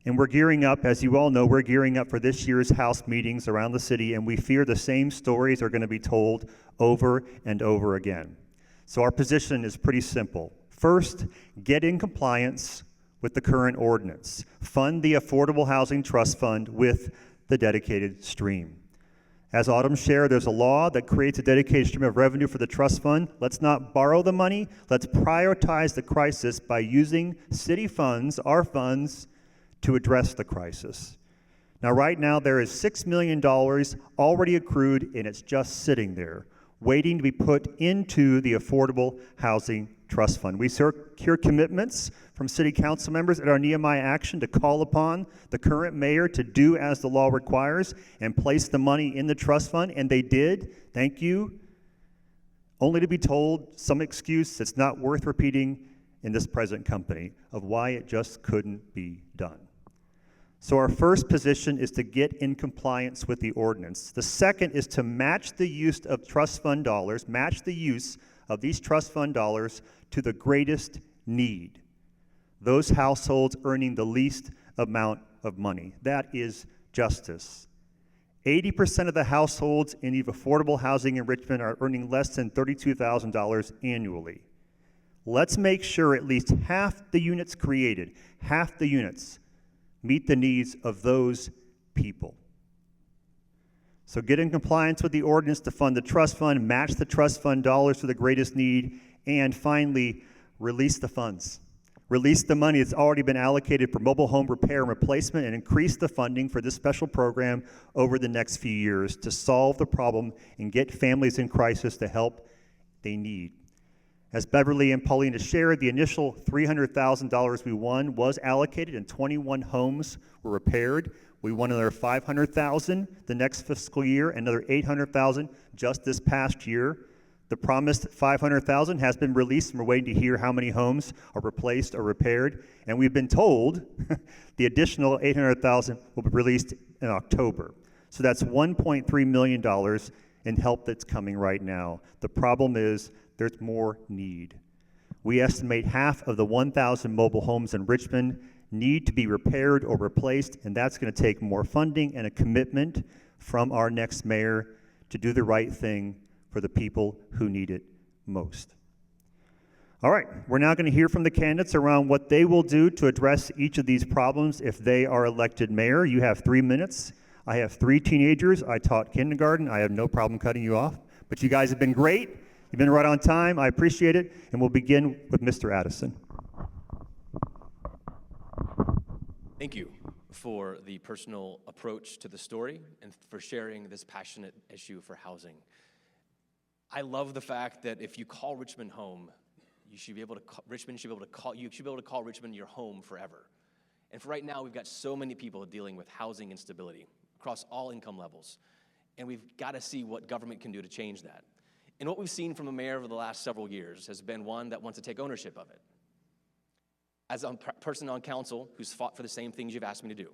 And we're gearing up, as you all know, we're gearing up for this year's House meetings around the city, and we fear the same stories are going to be told over and over again. So our position is pretty simple. First, get in compliance with the current ordinance. Fund the Affordable Housing Trust Fund with the dedicated stream. As Autumn shared, there's a law that creates a dedicated stream of revenue for the trust fund. Let's not borrow the money. Let's prioritize the crisis by using city funds, our funds, to address the crisis. Now, right now, there is $6 million already accrued, and it's just sitting there, waiting to be put into the Affordable Housing Trust Fund. We secure commitments from city council members at our Nehemiah Action to call upon the current mayor to do as the law requires and place the money in the trust fund, and they did. Thank you. Only to be told some excuse that's not worth repeating in this present company of why it just couldn't be done. So our first position is to get in compliance with the ordinance. The second is to match the use of trust fund dollars, match the use of these trust fund dollars to the greatest need. Those households earning the least amount of money. That is justice. 80% of the households in the affordable housing in Richmond are earning less than $32,000 annually. Let's make sure at least half the units created, half the units, meet the needs of those people. So get in compliance with the ordinance to fund the trust fund, match the trust fund dollars to the greatest need, and finally, release the funds. Release the money that's already been allocated for mobile home repair and replacement, and increase the funding for this special program over the next few years to solve the problem and get families in crisis the help they need. As Beverly and Paulina shared, the initial $300,000 we won was allocated and 21 homes were repaired. We won another $500,000 the next fiscal year, another $800,000 just this past year. The promised $500,000 has been released, and we're waiting to hear how many homes are replaced or repaired. And we've been told the additional $800,000 will be released in October. So that's $1.3 million in help that's coming right now. The problem is there's more need. We estimate half of the 1,000 mobile homes in Richmond need to be repaired or replaced, and that's going to take more funding and a commitment from our next mayor to do the right thing for the people who need it most. All right, we're now going to hear from the candidates around what they will do to address each of these problems if they are elected mayor. You have 3 minutes. I have 3 teenagers. I taught kindergarten. I have no problem cutting you off, but you guys have been great. You've been right on time. I appreciate it, and we'll begin with Mr. Addison. Thank you for the personal approach to the story and for sharing this passionate issue for housing. I love the fact that if you call Richmond home, you should be able to call Richmond your home forever. And for right now, we've got so many people dealing with housing instability across all income levels, and we've got to see what government can do to change that. And what we've seen from the mayor over the last several years has been one that wants to take ownership of it. As a person on council who's fought for the same things you've asked me to do,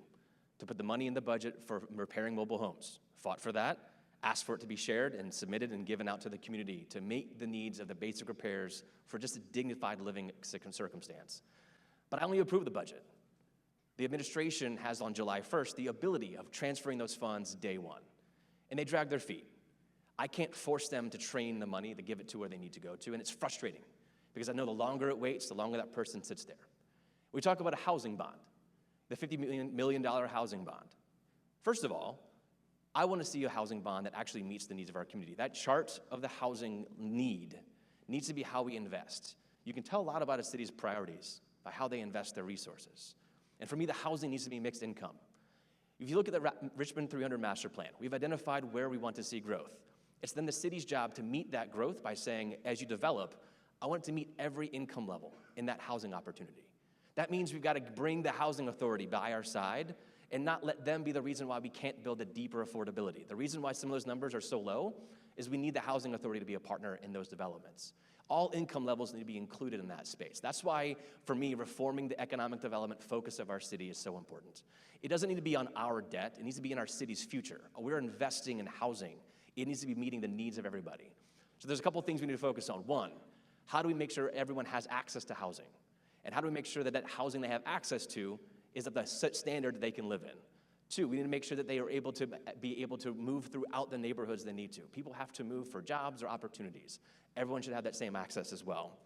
to put the money in the budget for repairing mobile homes, fought for that, asked for it to be shared and submitted and given out to the community to meet the needs of the basic repairs for just a dignified living circumstance. But I only approved the budget. The administration has on July 1st the ability of transferring those funds day one, and they drag their feet. I can't force them to train the money to give it to where they need to go to, and it's frustrating because I know the longer it waits, the longer that person sits there. We talk about a housing bond, the $50 million housing bond. First of all, I want to see a housing bond that actually meets the needs of our community. That chart of the housing need needs to be how we invest. You can tell a lot about a city's priorities by how they invest their resources. And for me, the housing needs to be mixed income. If you look at the Richmond 300 master plan, we've identified where we want to see growth. It's then the city's job to meet that growth by saying, as you develop, I want it to meet every income level in that housing opportunity. That means we've got to bring the housing authority by our side and not let them be the reason why we can't build a deeper affordability. The reason why some of those numbers are so low is we need the housing authority to be a partner in those developments. All income levels need to be included in that space. That's why, for me, reforming the economic development focus of our city is so important. It doesn't need to be on our debt. It needs to be in our city's future. We're investing in housing. It needs to be meeting the needs of everybody. So there's a couple things we need to focus on. One, how do we make sure everyone has access to housing? And how do we make sure that that housing they have access to is at the standard they can live in? Two, we need to make sure that they are able to move throughout the neighborhoods they need to. People have to move for jobs or opportunities. Everyone should have that same access as well.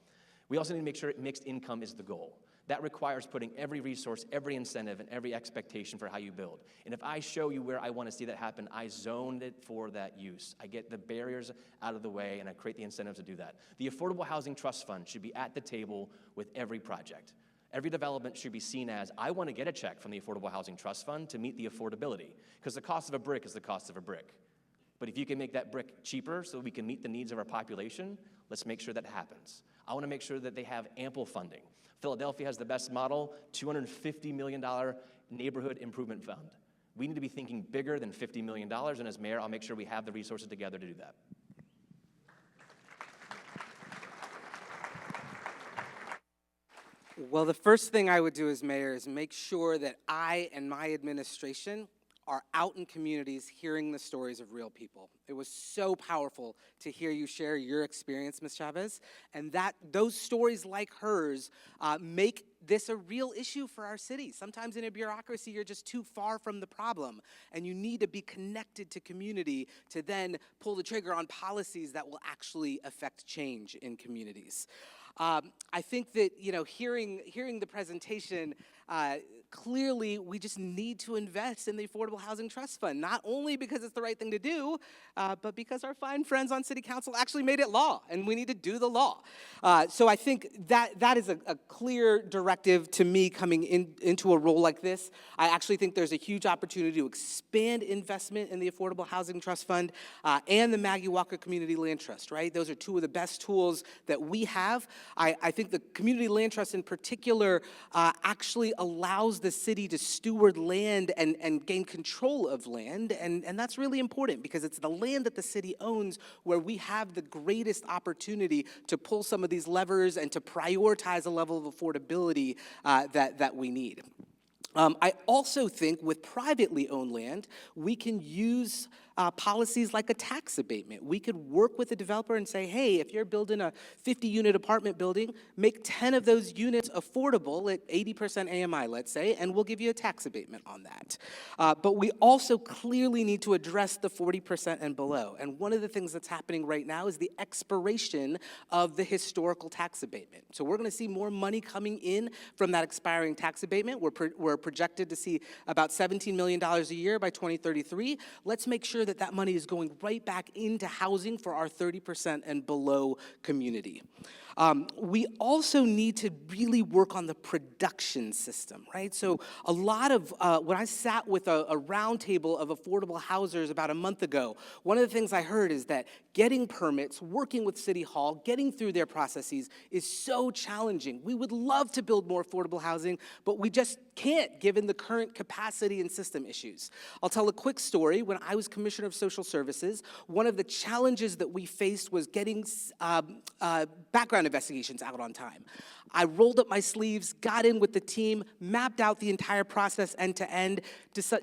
We also need to make sure mixed income is the goal. That requires putting every resource, every incentive, and every expectation for how you build. And if I show you where I want to see that happen, I zoned it for that use. I get the barriers out of the way, and I create the incentives to do that. The Affordable Housing Trust Fund should be at the table with every project. Every development should be seen as, I want to get a check from the Affordable Housing Trust Fund to meet the affordability, because the cost of a brick is the cost of a brick. But if you can make that brick cheaper so we can meet the needs of our population, let's make sure that happens. I want to make sure that they have ample funding. Philadelphia has the best model, $250 million neighborhood improvement fund. We need to be thinking bigger than $50 million, and as mayor, I'll make sure we have the resources together to do that. Well, the first thing I would do as mayor is make sure that I and my administration are out in communities hearing the stories of real people. It was so powerful to hear you share your experience, Ms. Chavez, and that those stories like hers make this a real issue for our city. Sometimes in a bureaucracy, you're just too far from the problem, and you need to be connected to community to then pull the trigger on policies that will actually affect change in communities. I think that, hearing the presentation, clearly we just need to invest in the Affordable Housing Trust Fund, not only because it's the right thing to do, but because our fine friends on City Council actually made it law, and we need to do the law. So I think that is a clear directive to me coming into a role like this. I actually think there's a huge opportunity to expand investment in the Affordable Housing Trust Fund and the Maggie Walker Community Land Trust, right? Those are two of the best tools that we have. I think the Community Land Trust in particular actually allows the city to steward land and gain control of land, and that's really important because it's the land that the city owns where we have the greatest opportunity to pull some of these levers and to prioritize a level of affordability that we need. I also think with privately owned land, we can use policies like a tax abatement. We could work with a developer and say, hey, if you're building a 50-unit apartment building, make 10 of those units affordable at 80% AMI, let's say, and we'll give you a tax abatement on that. But we also clearly need to address the 40% and below. And one of the things that's happening right now is the expiration of the historical tax abatement. So we're gonna see more money coming in from that expiring tax abatement. We're projected to see about $17 million a year by 2033. Let's make sure that money is going right back into housing for our 30% and below community. We also need to really work on the production system, right? So a lot of, when I sat with a round table of affordable housers about a month ago, one of the things I heard is that getting permits, working with City Hall, getting through their processes is so challenging. We would love to build more affordable housing, but we just can't given the current capacity and system issues. I'll tell a quick story. When I was Commissioner of Social Services, one of the challenges that we faced was getting background investigations out on time. I rolled up my sleeves, got in with the team, mapped out the entire process end to end,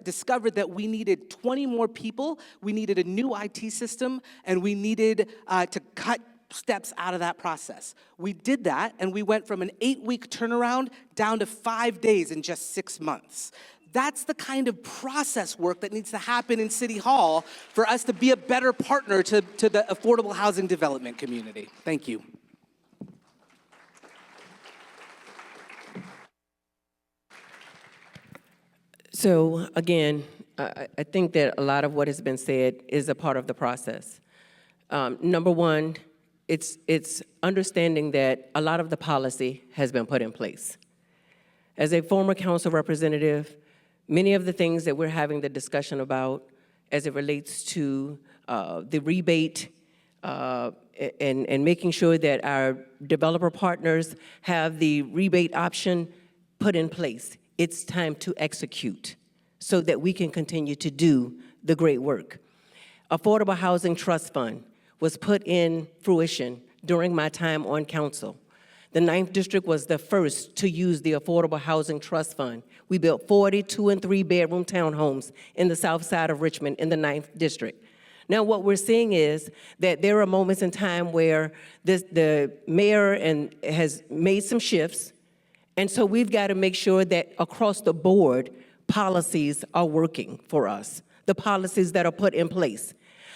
discovered that we needed 20 more people, we needed a new IT system, and we needed to cut steps out of that process. We did that, and we went from an 8-week turnaround down to 5 days in just 6 months. That's the kind of process work that needs to happen in City Hall for us to be a better partner to the affordable housing development community. Thank you. So again, I think that a lot of what has been said is a part of the process. Number one, it's understanding that a lot of the policy has been put in place. As a former council representative, many of the things that we're having the discussion about as it relates to the rebate and making sure that our developer partners have the rebate option put in place. It's time to execute. so that we can continue to do the great work. Affordable Housing Trust Fund was put in fruition during my time on council. The 9th District was the first to use the Affordable Housing Trust Fund. We built 42 and 3-bedroom townhomes in the south side of Richmond in the 9th District. Now, what we're seeing is that there are moments in time where the mayor has made some shifts, and so we've got to make sure that across the board, policies are working for us, the policies that are put in place.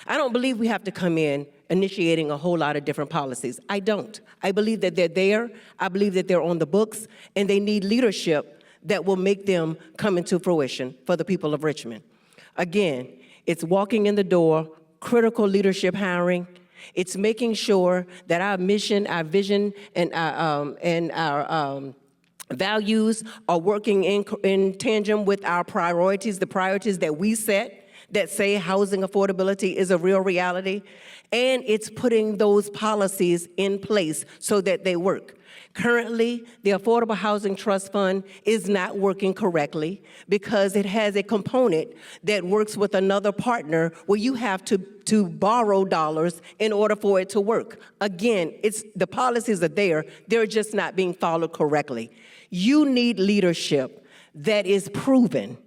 I don't believe we have to come in initiating a whole lot of different policies. I don't. I believe that they're there. I believe that they're on the books, and they need leadership that will make them come into fruition for the people of Richmond. Again, it's walking in the door, critical leadership hiring. It's making sure that our mission, our vision, and our values are working in tandem with our priorities, the priorities that we set that say housing affordability is a real reality, and it's putting those policies in place so that they work. Currently, the Affordable Housing Trust Fund is not working correctly because it has a component that works with another partner where you have to borrow dollars in order for it to work. Again, the policies are there, they're just not being followed correctly. You need leadership that is proven.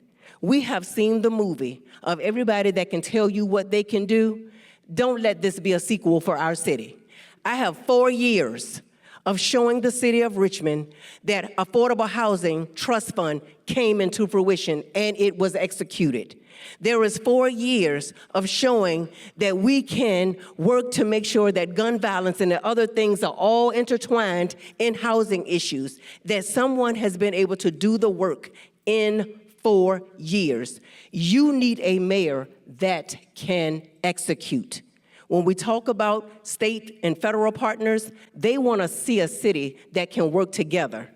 We have seen the movie of everybody that can tell you what they can do. Don't let this be a sequel for our city. I have 4 years of showing the city of Richmond that Affordable Housing Trust Fund came into fruition and it was executed. There is 4 years of showing that we can work to make sure that gun violence and the other things are all intertwined in housing issues, that someone has been able to do the work in 4 years. You need a mayor that can execute. When we talk about state and federal partners, they want to see a city that can work together.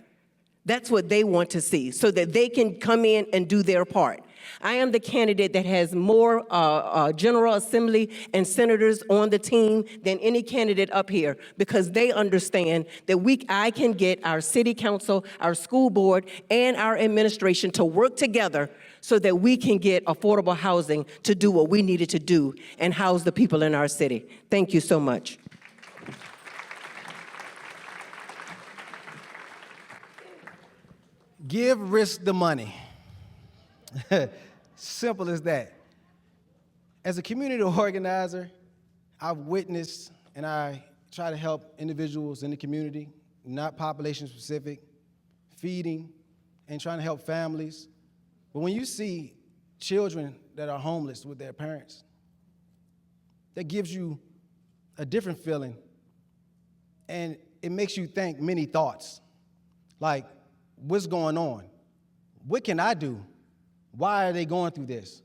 That's what they want to see, so that they can come in and do their part. I am the candidate that has more General Assembly and senators on the team than any candidate up here, because they understand that I can get our city council, our school board, and our administration to work together so that we can get affordable housing to do what we needed to do and house the people in our city. Thank you so much. Give risk the money. Simple as that. As a community organizer, I've witnessed and I try to help individuals in the community, not population specific, feeding and trying to help families. But when you see children that are homeless with their parents, that gives you a different feeling, and it makes you think many thoughts, like, what's going on? What can I do? Why are they going through this?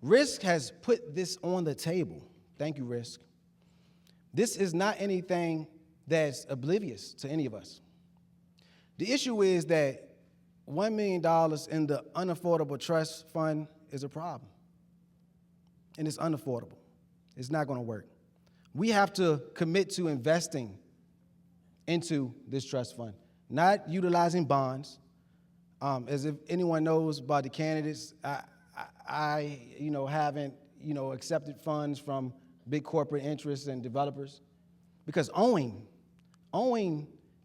Risk has put this on the table. Thank you, Risk. This is not anything that's oblivious to any of us. The issue is that $1 million in the unaffordable trust fund is a problem. And it's unaffordable. It's not going to work. We have to commit to investing into this trust fund, not utilizing bonds. As if anyone knows about the candidates, I haven't, accepted funds from big corporate interests and developers, because owing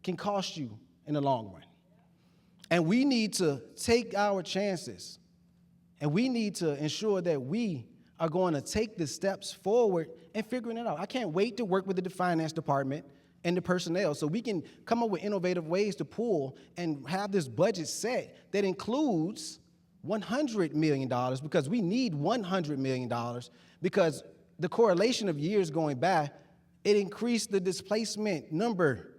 can cost you in the long run. And we need to take our chances, and we need to ensure that we are going to take the steps forward and figuring it out. I can't wait to work with the finance department and the personnel so we can come up with innovative ways to pull and have this budget set that includes $100 million, because we need $100 million, because the correlation of years going by, it increased the displacement number.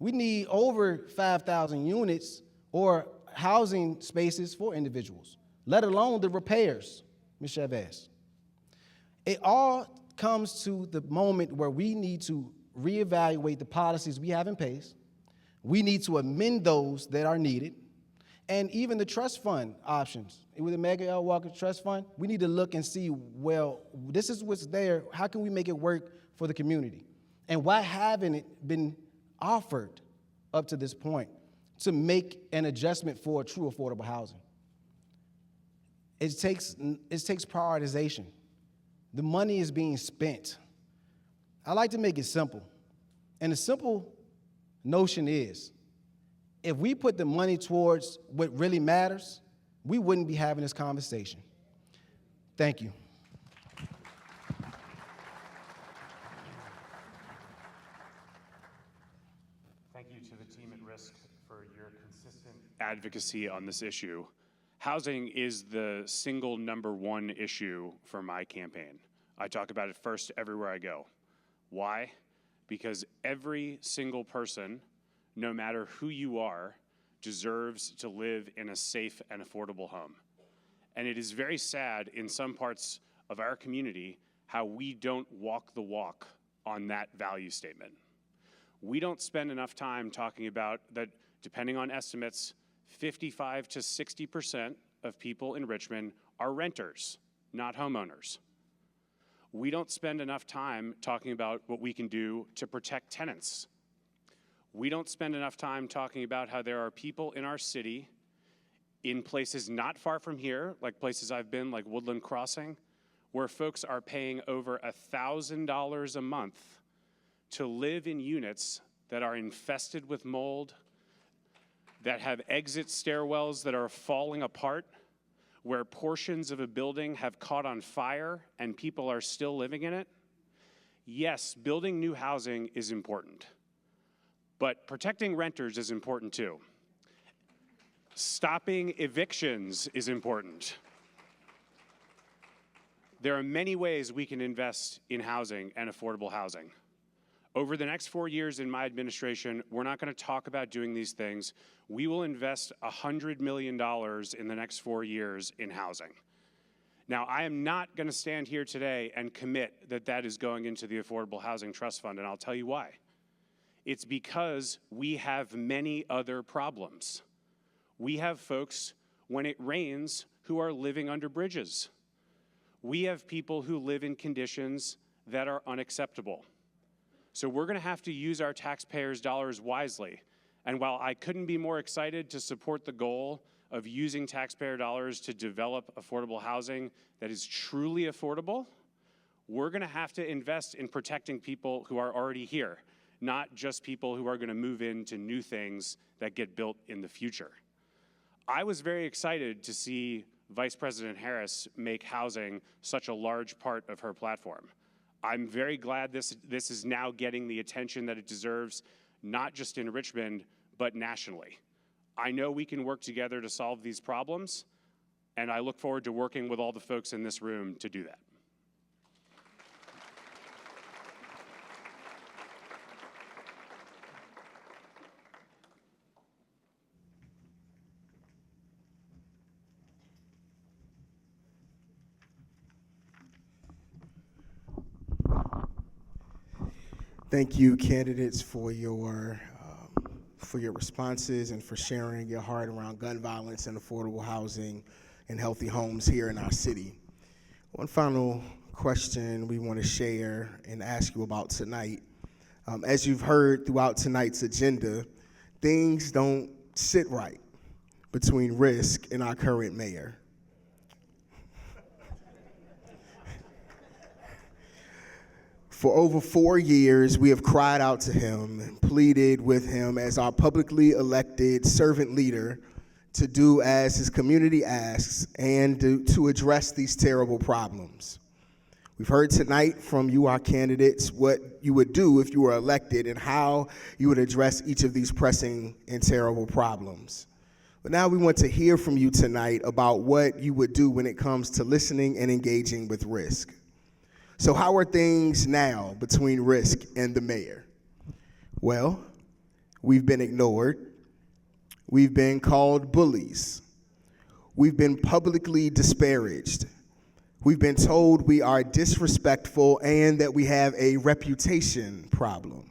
We need over 5,000 units or housing spaces for individuals, let alone the repairs, Ms. Chavez. It all comes to the moment where we need to reevaluate the policies we have in place. We need to amend those that are needed. And even the trust fund options, with the Mega L. Walker Trust Fund, we need to look and see, well, this is what's there. How can we make it work for the community? And why haven't it been offered up to this point to make an adjustment for true affordable housing? it takes prioritization. The money is being spent. I like to make it simple. And the simple notion is, if we put the money towards what really matters, we wouldn't be having this conversation. Thank you. Thank you to the team at Risk for your consistent advocacy on this issue. Housing is the single number one issue for my campaign. I talk about it first everywhere I go. Why? Because every single person, no matter who you are, deserves to live in a safe and affordable home. And it is very sad in some parts of our community how we don't walk the walk on that value statement. We don't spend enough time talking about that, depending on estimates, 55 to 60% of people in Richmond are renters, not homeowners. We don't spend enough time talking about what we can do to protect tenants. We don't spend enough time talking about how there are people in our city, in places not far from here, like places I've been, like Woodland Crossing, where folks are paying over $1,000 a month to live in units that are infested with mold, that have exit stairwells that are falling apart, where portions of a building have caught on fire and people are still living in it. Yes, building new housing is important, but protecting renters is important too. Stopping evictions is important. There are many ways we can invest in housing and affordable housing. Over the next 4 years in my administration, we're not going to talk about doing these things. We will invest $100 million in the next 4 years in housing. Now, I am not going to stand here today and commit that that is going into the Affordable Housing Trust Fund, and I'll tell you why. It's because we have many other problems. We have folks, when it rains, who are living under bridges. We have people who live in conditions that are unacceptable. So we're going to have to use our taxpayers' dollars wisely. And while I couldn't be more excited to support the goal of using taxpayer dollars to develop affordable housing that is truly affordable, we're going to have to invest in protecting people who are already here, not just people who are going to move into new things that get built in the future. I was very excited to see Vice President Harris make housing such a large part of her platform. I'm very glad this is now getting the attention that it deserves, not just in Richmond, but nationally. I know we can work together to solve these problems, and I look forward to working with all the folks in this room to do that. Thank you, candidates, for your responses and for sharing your heart around gun violence and affordable housing and healthy homes here in our city. One final question we want to share and ask you about tonight. As you've heard throughout tonight's agenda, things don't sit right between Risk and our current mayor. For over 4 years, we have cried out to him and pleaded with him as our publicly elected servant leader to do as his community asks and to address these terrible problems. We've heard tonight from you, our candidates, what you would do if you were elected and how you would address each of these pressing and terrible problems. But now we want to hear from you tonight about what you would do when it comes to listening and engaging with Risk. So how are things now between Risk and the mayor? Well, we've been ignored. We've been called bullies. We've been publicly disparaged. We've been told we are disrespectful and that we have a reputation problem.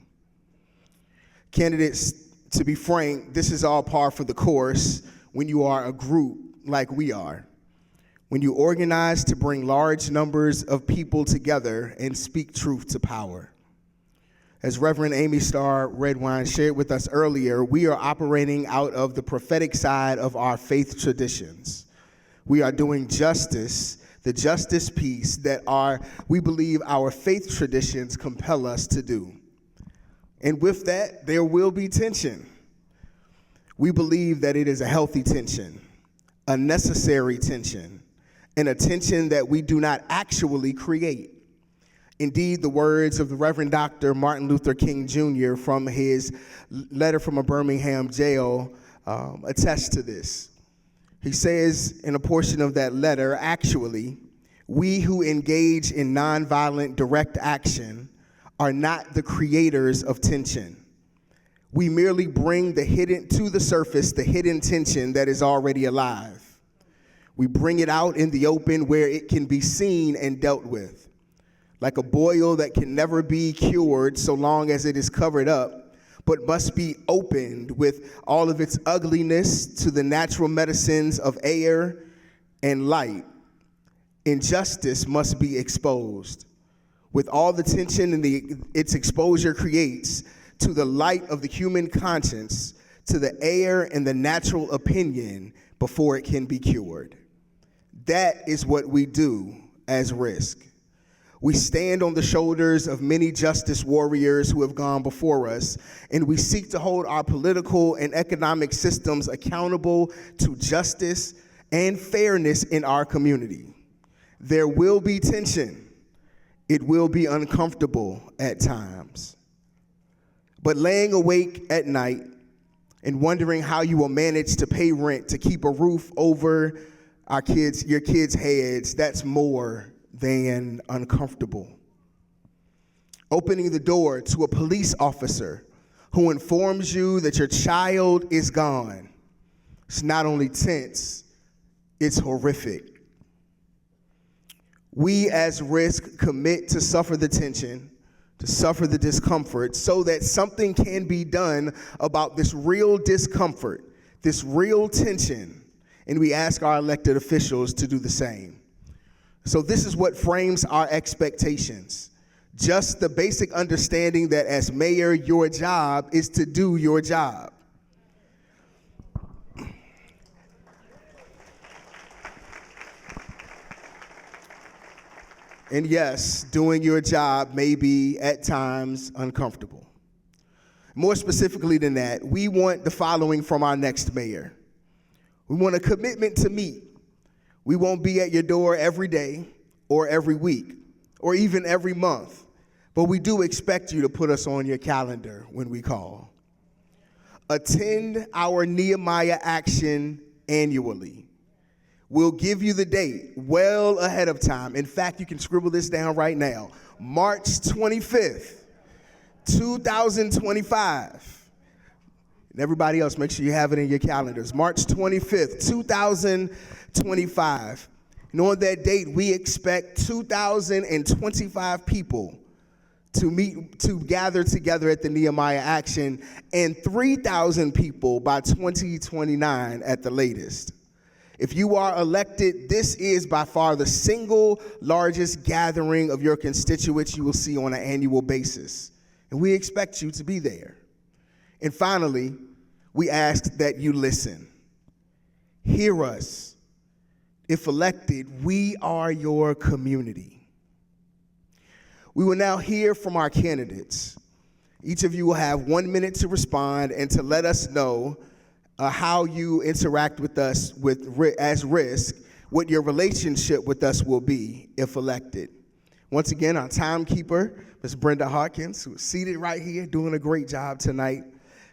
Candidates, to be frank, this is all par for the course when you are a group like we are. When you organize to bring large numbers of people together and speak truth to power. As Reverend Amy Starr Redwine shared with us earlier, we are operating out of the prophetic side of our faith traditions. We are doing justice, the justice piece that we believe our faith traditions compel us to do. And with that, there will be tension. We believe that it is a healthy tension, a necessary tension, and a tension that we do not actually create. Indeed, the words of the Reverend Dr. Martin Luther King Jr. from his letter from a Birmingham jail attest to this. He says in a portion of that letter, actually, we who engage in nonviolent direct action are not the creators of tension. We merely bring to the surface the hidden tension that is already alive. We bring it out in the open where it can be seen and dealt with. Like a boil that can never be cured so long as it is covered up, but must be opened with all of its ugliness to the natural medicines of air and light. Injustice must be exposed with all the tension and its exposure creates to the light of the human conscience, to the air and the natural opinion before it can be cured. That is what we do as RISC. We stand on the shoulders of many justice warriors who have gone before us, and we seek to hold our political and economic systems accountable to justice and fairness in our community. There will be tension. It will be uncomfortable at times. But laying awake at night and wondering how you will manage to pay rent, to keep a roof over your kids' heads, that's more than uncomfortable. Opening the door to a police officer who informs you that your child is gone. It's not only tense, it's horrific. We as RISC commit to suffer the tension, to suffer the discomfort, so that something can be done about this real discomfort, this real tension, and we ask our elected officials to do the same. So this is what frames our expectations. Just the basic understanding that as mayor, your job is to do your job. And yes, doing your job may be at times uncomfortable. More specifically than that, we want the following from our next mayor. We want a commitment to meet. We won't be at your door every day or every week or even every month, but we do expect you to put us on your calendar when we call. Attend our Nehemiah Action annually. We'll give you the date well ahead of time. In fact, you can scribble this down right now. March 25th, 2025. And everybody else, make sure you have it in your calendars. March 25th, 2025. And on that date, we expect 2,025 people to gather together at the Nehemiah Action and 3,000 people by 2029 at the latest. If you are elected, this is by far the single largest gathering of your constituents you will see on an annual basis. And we expect you to be there. And finally, we ask that you listen. Hear us. If elected, we are your community. We will now hear from our candidates. Each of you will have 1 minute to respond and to let us know how you interact with us as RISC, what your relationship with us will be if elected. Once again, our timekeeper, Ms. Brenda Hawkins, who is seated right here, doing a great job tonight.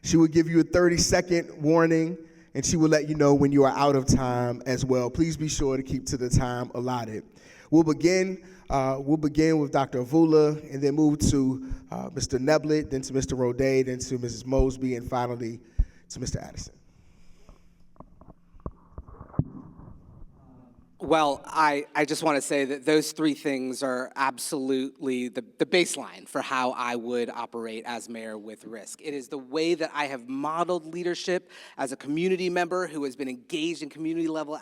She will give you a 30-second warning, and she will let you know when you are out of time as well. Please be sure to keep to the time allotted. We'll begin with Dr. Avula, and then move to Mr. Neblett, then to Mr. Roday, then to Mrs. Mosby, and finally to Mr. Addison. Well, I just want to say that those three things are absolutely the baseline for how I would operate as mayor with RISC. It is the way that I have modeled leadership as a community member who has been engaged in community level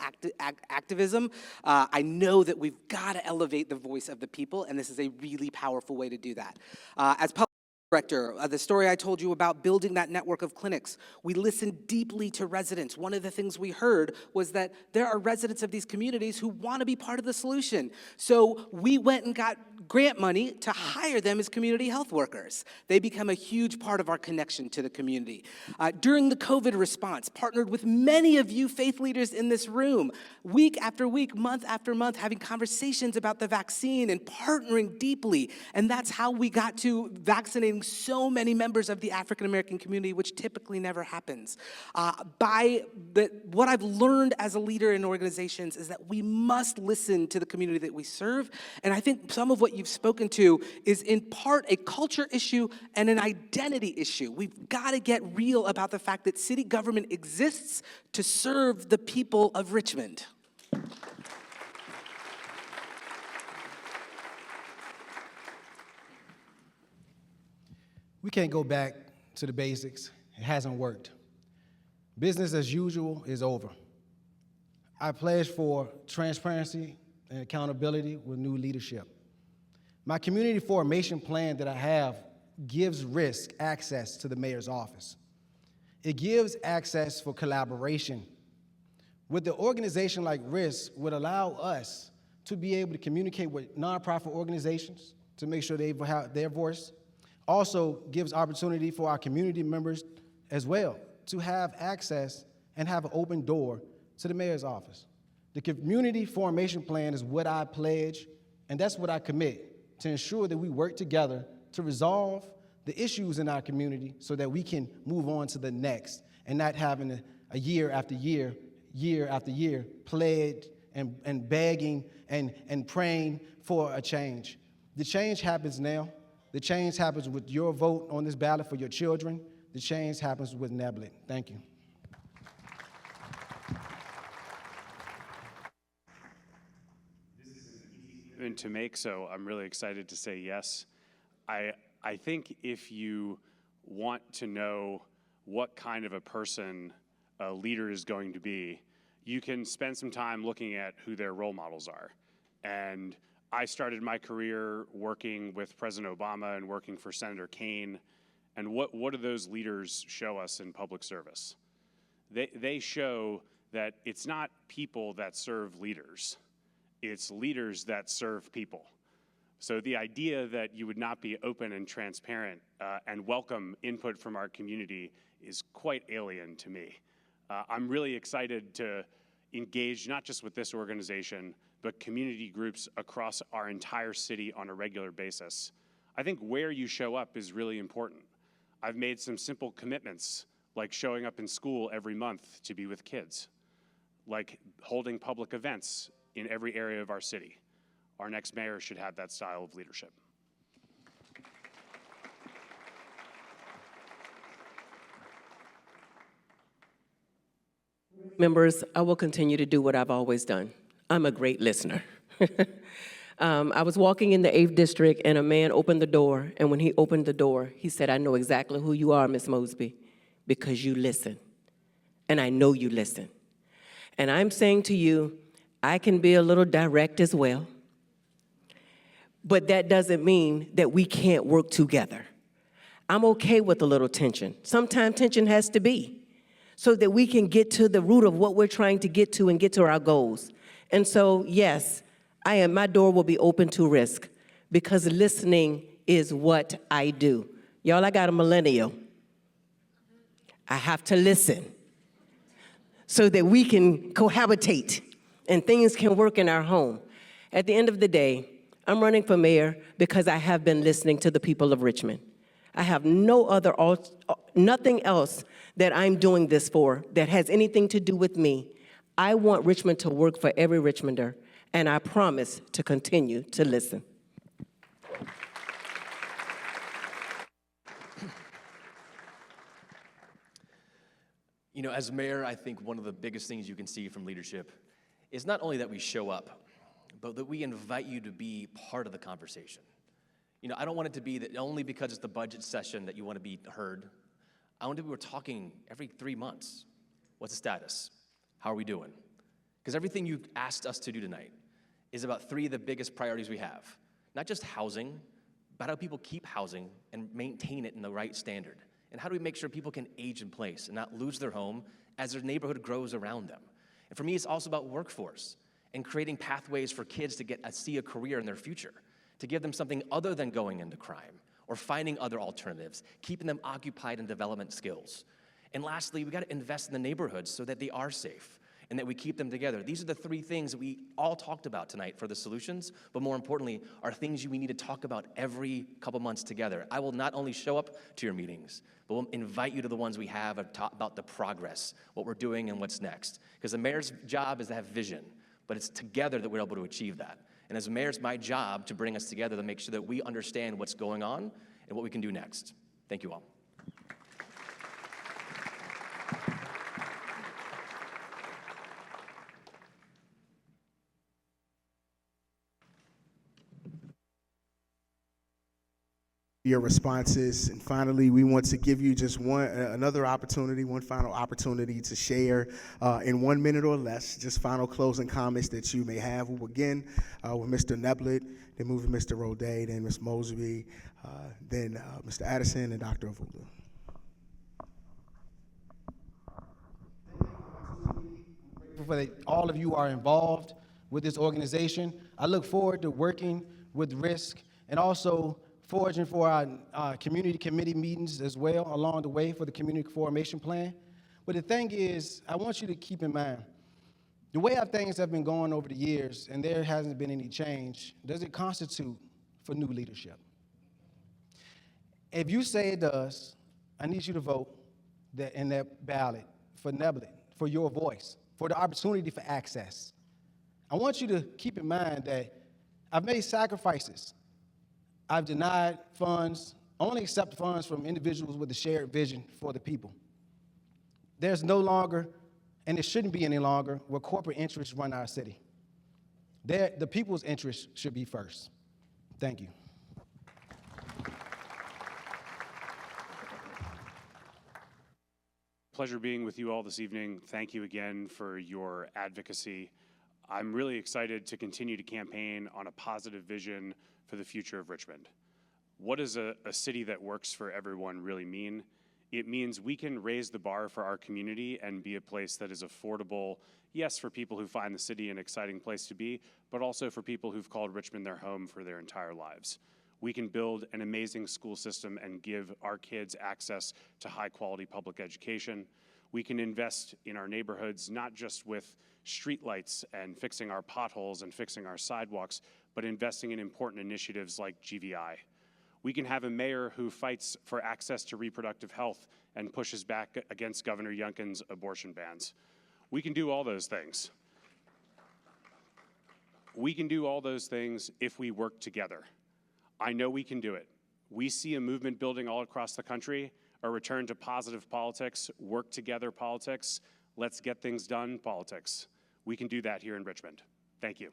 activism. I know that we've got to elevate the voice of the people, and this is a really powerful way to do that. As Director, the story I told you about building that network of clinics. We listened deeply to residents. One of the things we heard was that there are residents of these communities who want to be part of the solution. So we went and got grant money to hire them as community health workers. They become a huge part of our connection to the community. During the COVID response, partnered with many of you faith leaders in this room, week after week, month after month, having conversations about the vaccine and partnering deeply. And that's how we got to vaccinating so many members of the African American community, which typically never happens. What I've learned as a leader in organizations is that we must listen to the community that we serve. And I think some of what you've spoken to is in part a culture issue and an identity issue. We've got to get real about the fact that city government exists to serve the people of Richmond. We can't go back to the basics. It hasn't worked. Business as usual is over. I pledge for transparency and accountability with new leadership. My community formation plan that I have gives RISC access to the mayor's office. It gives access for collaboration. With the organization like RISC would allow us to be able to communicate with nonprofit organizations to make sure they have their voice. Also gives opportunity for our community members as well to have access and have an open door to the mayor's office. The community formation plan is what I pledge, and that's what I commit to ensure that we work together to resolve the issues in our community so that we can move on to the next and not having a year after year, year after year, pledge and begging and praying for a change. The change happens now. The change happens with your vote on this ballot for your children. The change happens with NABLIT. Thank you. And to make, so I'm really excited to say yes. I think if you want to know what kind of a person a leader is going to be, you can spend some time looking at who their role models are. And I started my career working with President Obama and working for Senator Kaine. And what do those leaders show us in public service? They show that it's not people that serve leaders. It's leaders that serve people. So the idea that you would not be open and transparent and welcome input from our community is quite alien to me. I'm really excited to engage not just with this organization, but community groups across our entire city on a regular basis. I think where you show up is really important. I've made some simple commitments, like showing up in school every month to be with kids, like holding public events in every area of our city. Our next mayor should have that style of leadership. Members, I will continue to do what I've always done. I'm a great listener. I was walking in the 8th District and a man opened the door, and when he opened the door, he said, "I know exactly who you are, Miss Mosby, because you listen, and I know you listen." And I'm saying to you, I can be a little direct as well, but that doesn't mean that we can't work together. I'm okay with a little tension. Sometimes tension has to be so that we can get to the root of what we're trying to get to and get to our goals. And so, yes, my door will be open to risk because listening is what I do. Y'all, I got a millennial. I have to listen so that we can cohabitate and things can work in our home. At the end of the day, I'm running for mayor because I have been listening to the people of Richmond. I have nothing else that I'm doing this for that has anything to do with me. I want Richmond to work for every Richmonder, and I promise to continue to listen. You know, as mayor, I think one of the biggest things you can see from leadership is not only that we show up, but that we invite you to be part of the conversation. You know, I don't want it to be that only because it's the budget session that you want to be heard. I want to be, we're talking every 3 months. What's the status? How are we doing? Because everything you asked us to do tonight is about 3 of the biggest priorities we have. Not just housing, but how do people keep housing and maintain it in the right standard? And how do we make sure people can age in place and not lose their home as their neighborhood grows around them? And for me, it's also about workforce and creating pathways for kids to see a career in their future, to give them something other than going into crime or finding other alternatives, keeping them occupied in development skills. And lastly, we got to invest in the neighborhoods so that they are safe and that we keep them together. These are the three things that we all talked about tonight for the solutions, but more importantly, are things we need to talk about every couple months together. I will not only show up to your meetings, but we'll invite you to the ones we have and talk about the progress, what we're doing and what's next. Because the mayor's job is to have vision, but it's together that we're able to achieve that. And as mayor, it's my job to bring us together to make sure that we understand what's going on and what we can do next. Thank you all. Your responses. And finally, we want to give you just one final opportunity to share in 1 minute or less, just final closing comments that you may have. We'll begin with Mr. Neblett, then move to Mr. Roday, then Ms. Mosby, then Mr. Addison, and Dr. Avula. For that all of you are involved with this organization. I look forward to working with RISC and also foraging for our community committee meetings as well along the way for the community formation plan. But the thing is, I want you to keep in mind, the way our things have been going over the years and there hasn't been any change, does it constitute for new leadership? If you say it does, I need you to vote in that ballot for Neblett, for your voice, for the opportunity for access. I want you to keep in mind that I've made sacrifices. I've denied funds, only accept funds from individuals with a shared vision for the people. There's no longer, and it shouldn't be any longer, where corporate interests run our city. The people's interests should be first. Thank you. Pleasure being with you all this evening. Thank you again for your advocacy. I'm really excited to continue to campaign on a positive vision for the future of Richmond. What does a city that works for everyone really mean? It means we can raise the bar for our community and be a place that is affordable, yes, for people who find the city an exciting place to be, but also for people who've called Richmond their home for their entire lives. We can build an amazing school system and give our kids access to high-quality public education. We can invest in our neighborhoods, not just with streetlights and fixing our potholes and fixing our sidewalks, but investing in important initiatives like GVI. We can have a mayor who fights for access to reproductive health and pushes back against Governor Youngkin's abortion bans. We can do all those things. We can do all those things if we work together. I know we can do it. We see a movement building all across the country, a return to positive politics, work together politics, let's get things done politics. We can do that here in Richmond. Thank you.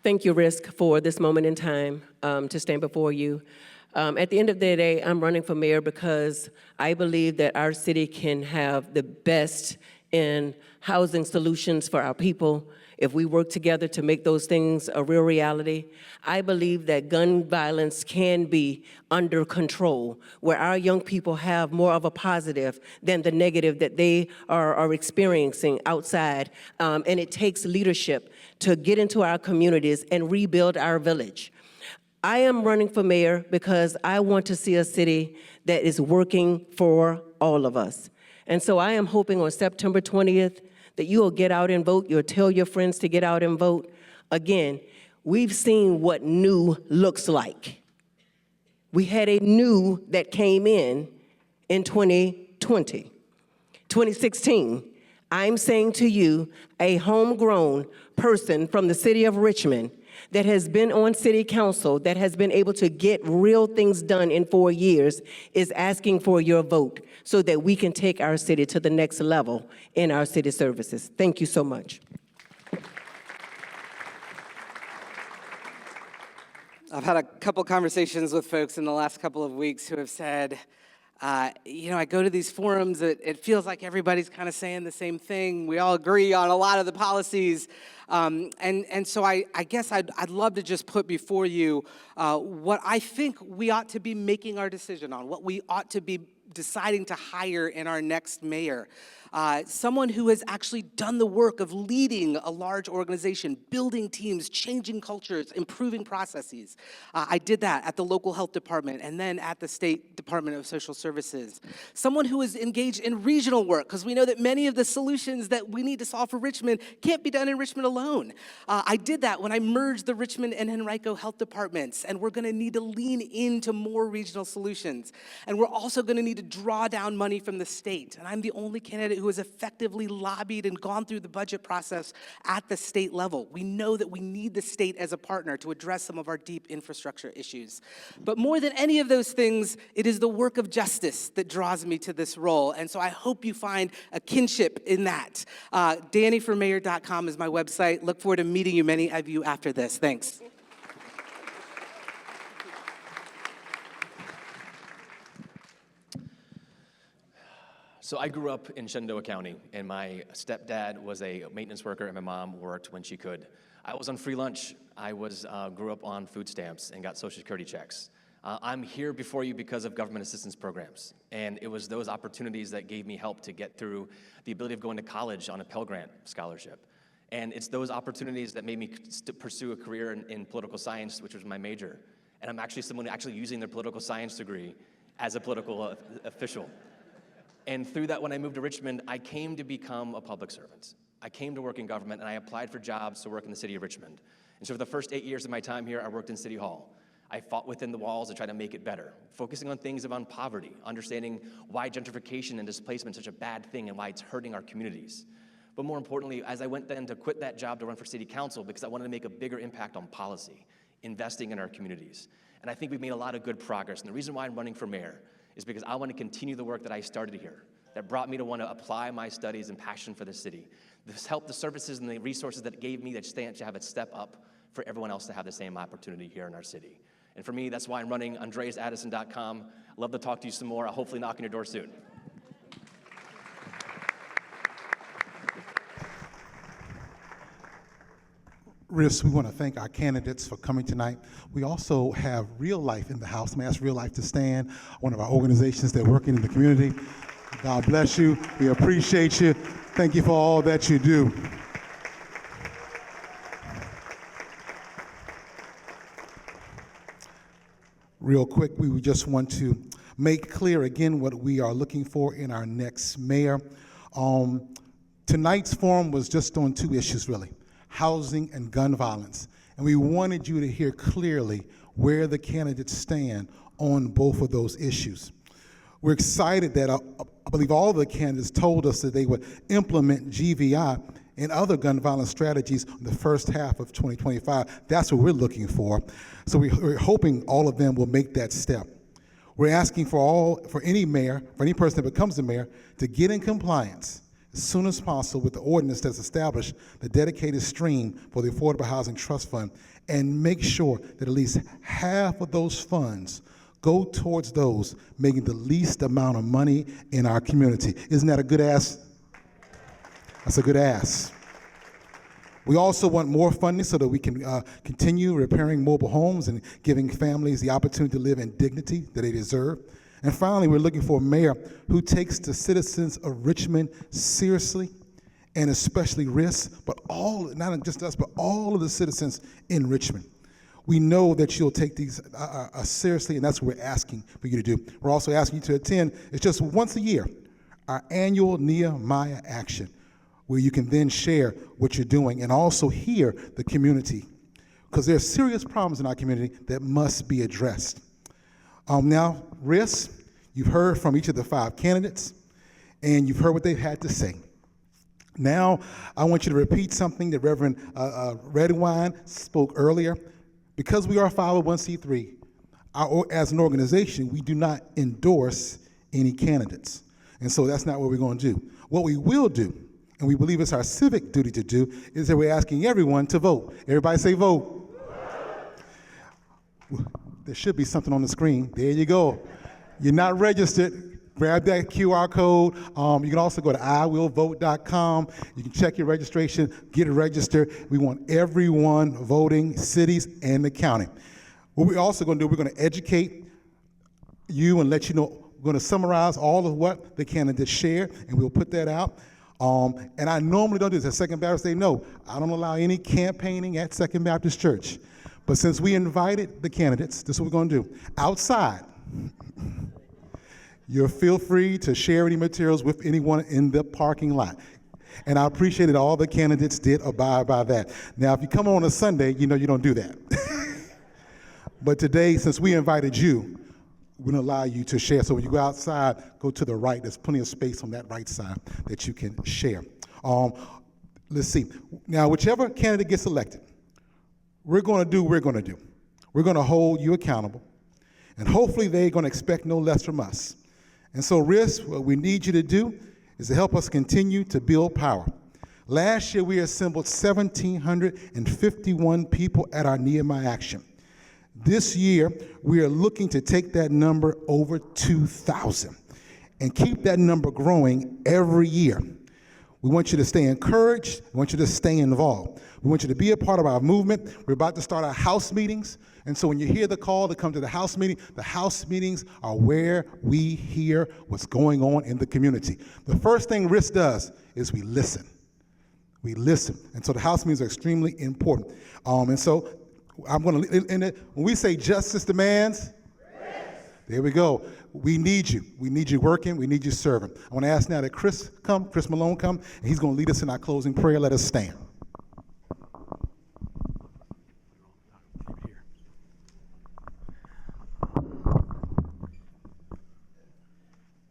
Thank you, RISC, for this moment in time to stand before you. At the end of the day, I'm running for mayor because I believe that our city can have the best in housing solutions for our people if we work together to make those things a real reality. I believe that gun violence can be under control, where our young people have more of a positive than the negative that they are experiencing outside. And it takes leadership to get into our communities and rebuild our village. I am running for mayor because I want to see a city that is working for all of us. And so I am hoping on September 20th that you will get out and vote. You'll tell your friends to get out and vote. Again, we've seen what new looks like. We had a new that came in 2020. 2016, I'm saying to you, a homegrown person from the city of Richmond that has been on city council, that has been able to get real things done in 4 years, is asking for your vote so that we can take our city to the next level in our city services. Thank you so much. I've had a couple conversations with folks in the last couple of weeks who have said, I go to these forums, it feels like everybody's kind of saying the same thing. We all agree on a lot of the policies. And so I guess I'd love to just put before you what I think we ought to be making our decision on, what we ought to be deciding to hire in our next mayor. Someone who has actually done the work of leading a large organization, building teams, changing cultures, improving processes. I did that at the local health department and then at the State Department of Social Services. Someone who is engaged in regional work, because we know that many of the solutions that we need to solve for Richmond can't be done in Richmond alone. I did that when I merged the Richmond and Henrico health departments, and we're gonna need to lean into more regional solutions. And we're also gonna need to draw down money from the state. And I'm the only candidate who has effectively lobbied and gone through the budget process at the state level. We know that we need the state as a partner to address some of our deep infrastructure issues. But more than any of those things, it is the work of justice that draws me to this role. And so I hope you find a kinship in that. DannyForMayor.com is my website. Look forward to meeting you, many of you, after this. Thanks. So I grew up in Shenandoah County, and my stepdad was a maintenance worker, and my mom worked when she could. I was on free lunch. I grew up on food stamps and got Social Security checks. I'm here before you because of government assistance programs, and it was those opportunities that gave me help to get through the ability of going to college on a Pell Grant scholarship. And it's those opportunities that made me pursue a career in political science, which was my major. And I'm actually someone actually using their political science degree as a political official. And through that, when I moved to Richmond, I came to become a public servant. I came to work in government, and I applied for jobs to work in the city of Richmond. And so for the first 8 years of my time here, I worked in City Hall. I fought within the walls to try to make it better, focusing on things around poverty, understanding why gentrification and displacement is such a bad thing and why it's hurting our communities. But more importantly, as I went then to quit that job to run for city council because I wanted to make a bigger impact on policy, investing in our communities. And I think we've made a lot of good progress. And the reason why I'm running for mayor is because I want to continue the work that I started here, that brought me to want to apply my studies and passion for the city. This helped the services and the resources that gave me that stand to have a step up for everyone else to have the same opportunity here in our city. And for me, that's why I'm running AndreasAddison.com. Love to talk to you some more. I'll hopefully knock on your door soon. Riss, we want to thank our candidates for coming tonight. We also have Real Life in the house. I'm going to ask Real Life to stand, one of our organizations that are working in the community. God bless you. We appreciate you. Thank you for all that you do. Real quick, we would just want to make clear again what we are looking for in our next mayor. Tonight's forum was just on two issues, really: housing and gun violence. And we wanted you to hear clearly where the candidates stand on both of those issues. We're excited that I believe all of the candidates told us that they would implement GVI and other gun violence strategies in the first half of 2025. That's what we're looking for. So we're hoping all of them will make that step. We're asking for any mayor, for any person that becomes a mayor, to get in compliance as soon as possible with the ordinance that's established the dedicated stream for the Affordable Housing Trust Fund, and make sure that at least half of those funds go towards those making the least amount of money in our community. Isn't that a good ask? That's a good ask. We also want more funding so that we can continue repairing mobile homes and giving families the opportunity to live in dignity that they deserve. And finally, we're looking for a mayor who takes the citizens of Richmond seriously, and especially Riss, but not just us, but all of the citizens in Richmond. We know that you'll take these seriously, and that's what we're asking for you to do. We're also asking you to attend, it's just once a year, our annual Nehemiah Action, where you can then share what you're doing and also hear the community, because there are serious problems in our community that must be addressed. Now, Riss, you've heard from each of the 5 candidates, and you've heard what they've had to say. Now, I want you to repeat something that Reverend Redwine spoke earlier. Because we are a 501c3, as an organization, we do not endorse any candidates. And so that's not what we're going to do. What we will do, and we believe it's our civic duty to do, is that we're asking everyone to vote. Everybody say vote. There should be something on the screen. There you go. You're not registered. grab that QR code. You can also go to iwillvote.com. You can check your registration, get registered. We want everyone voting, cities and the county. What we're also going to do, we're going to educate you and let you know. We're going to summarize all of what the candidates share, and we'll put that out. And I normally don't do this. At Second Baptist, they know I don't allow any campaigning at Second Baptist Church. But since we invited the candidates, this is what we're going to do. Outside, you'll feel free to share any materials with anyone in the parking lot. And I appreciate that all the candidates did abide by that. Now, if you come on a Sunday, you know you don't do that. But today, since we invited you, we're going to allow you to share. So when you go outside, go to the right. There's plenty of space on that right side that you can share. Let's see. Now, whichever candidate gets elected, we're going to do what we're going to do. We're going to hold you accountable. And hopefully they're going to expect no less from us. And so, Riz, what we need you to do is to help us continue to build power. Last year, we assembled 1,751 people at our Nehemiah Action. This year, we are looking to take that number over 2,000 and keep that number growing every year. We want you to stay encouraged. We want you to stay involved. We want you to be a part of our movement. We're about to start our house meetings. And so when you hear the call to come to the house meetings are where we hear what's going on in the community. The first thing RIS does is we listen. We listen. And so the house meetings are extremely important. And so I'm going to, when we say justice demands, there we go. We need you. We need you working. We need you serving. I want to ask now that Chris Malone come, and he's going to lead us in our closing prayer. Let us stand.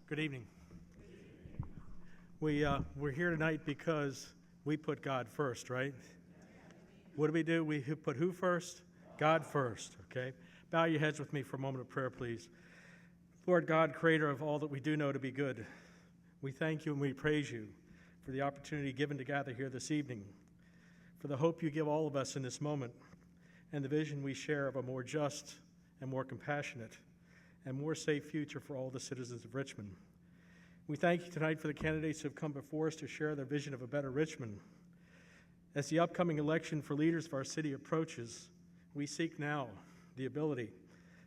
Good evening. We're here tonight because we put God first, right? What do? We put who first? God first, okay? Bow your heads with me for a moment of prayer, please. Lord God, creator of all that we do know to be good, we thank you and we praise you for the opportunity given to gather here this evening, for the hope you give all of us in this moment, and the vision we share of a more just and more compassionate and more safe future for all the citizens of Richmond. We thank you tonight for the candidates who have come before us to share their vision of a better Richmond. As the upcoming election for leaders of our city approaches, we seek now the ability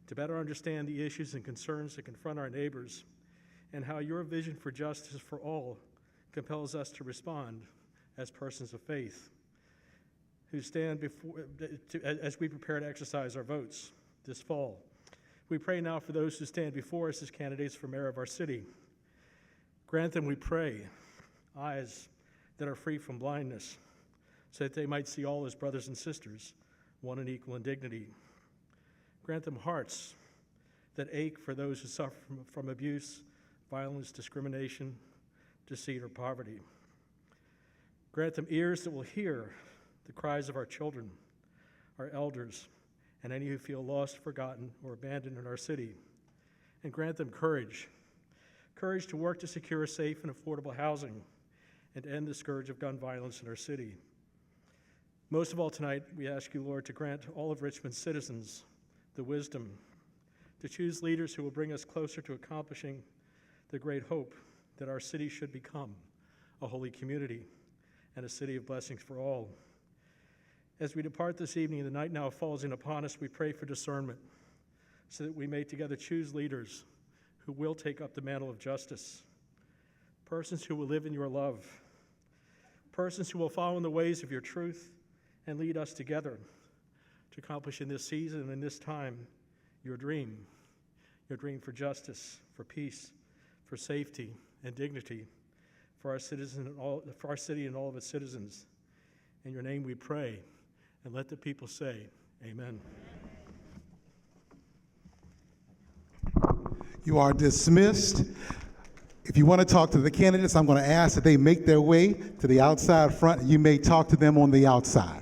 to better understand the issues and concerns that confront our neighbors and how your vision for justice for all compels us to respond as persons of faith who stand before, as we prepare to exercise our votes this fall. We pray now for those who stand before us as candidates for mayor of our city. Grant them, we pray, eyes that are free from blindness, so that they might see all as brothers and sisters, one and equal in dignity. Grant them hearts that ache for those who suffer from abuse, violence, discrimination, deceit, or poverty. Grant them ears that will hear the cries of our children, our elders, and any who feel lost, forgotten, or abandoned in our city. And grant them courage to work to secure safe and affordable housing and to end the scourge of gun violence in our city. Most of all tonight, we ask you, Lord, to grant all of Richmond's citizens the wisdom to choose leaders who will bring us closer to accomplishing the great hope that our city should become a holy community and a city of blessings for all. As we depart this evening, the night now falls in upon us, we pray for discernment so that we may together choose leaders who will take up the mantle of justice, persons who will live in your love, persons who will follow in the ways of your truth and lead us together to accomplish in this season and in this time your dream for justice, for peace, for safety and dignity for our citizens and for our city and all of its citizens. In your name we pray, and let the people say, amen. You are dismissed. If you want to talk to the candidates, I'm going to ask that they make their way to the outside front. You may talk to them on the outside.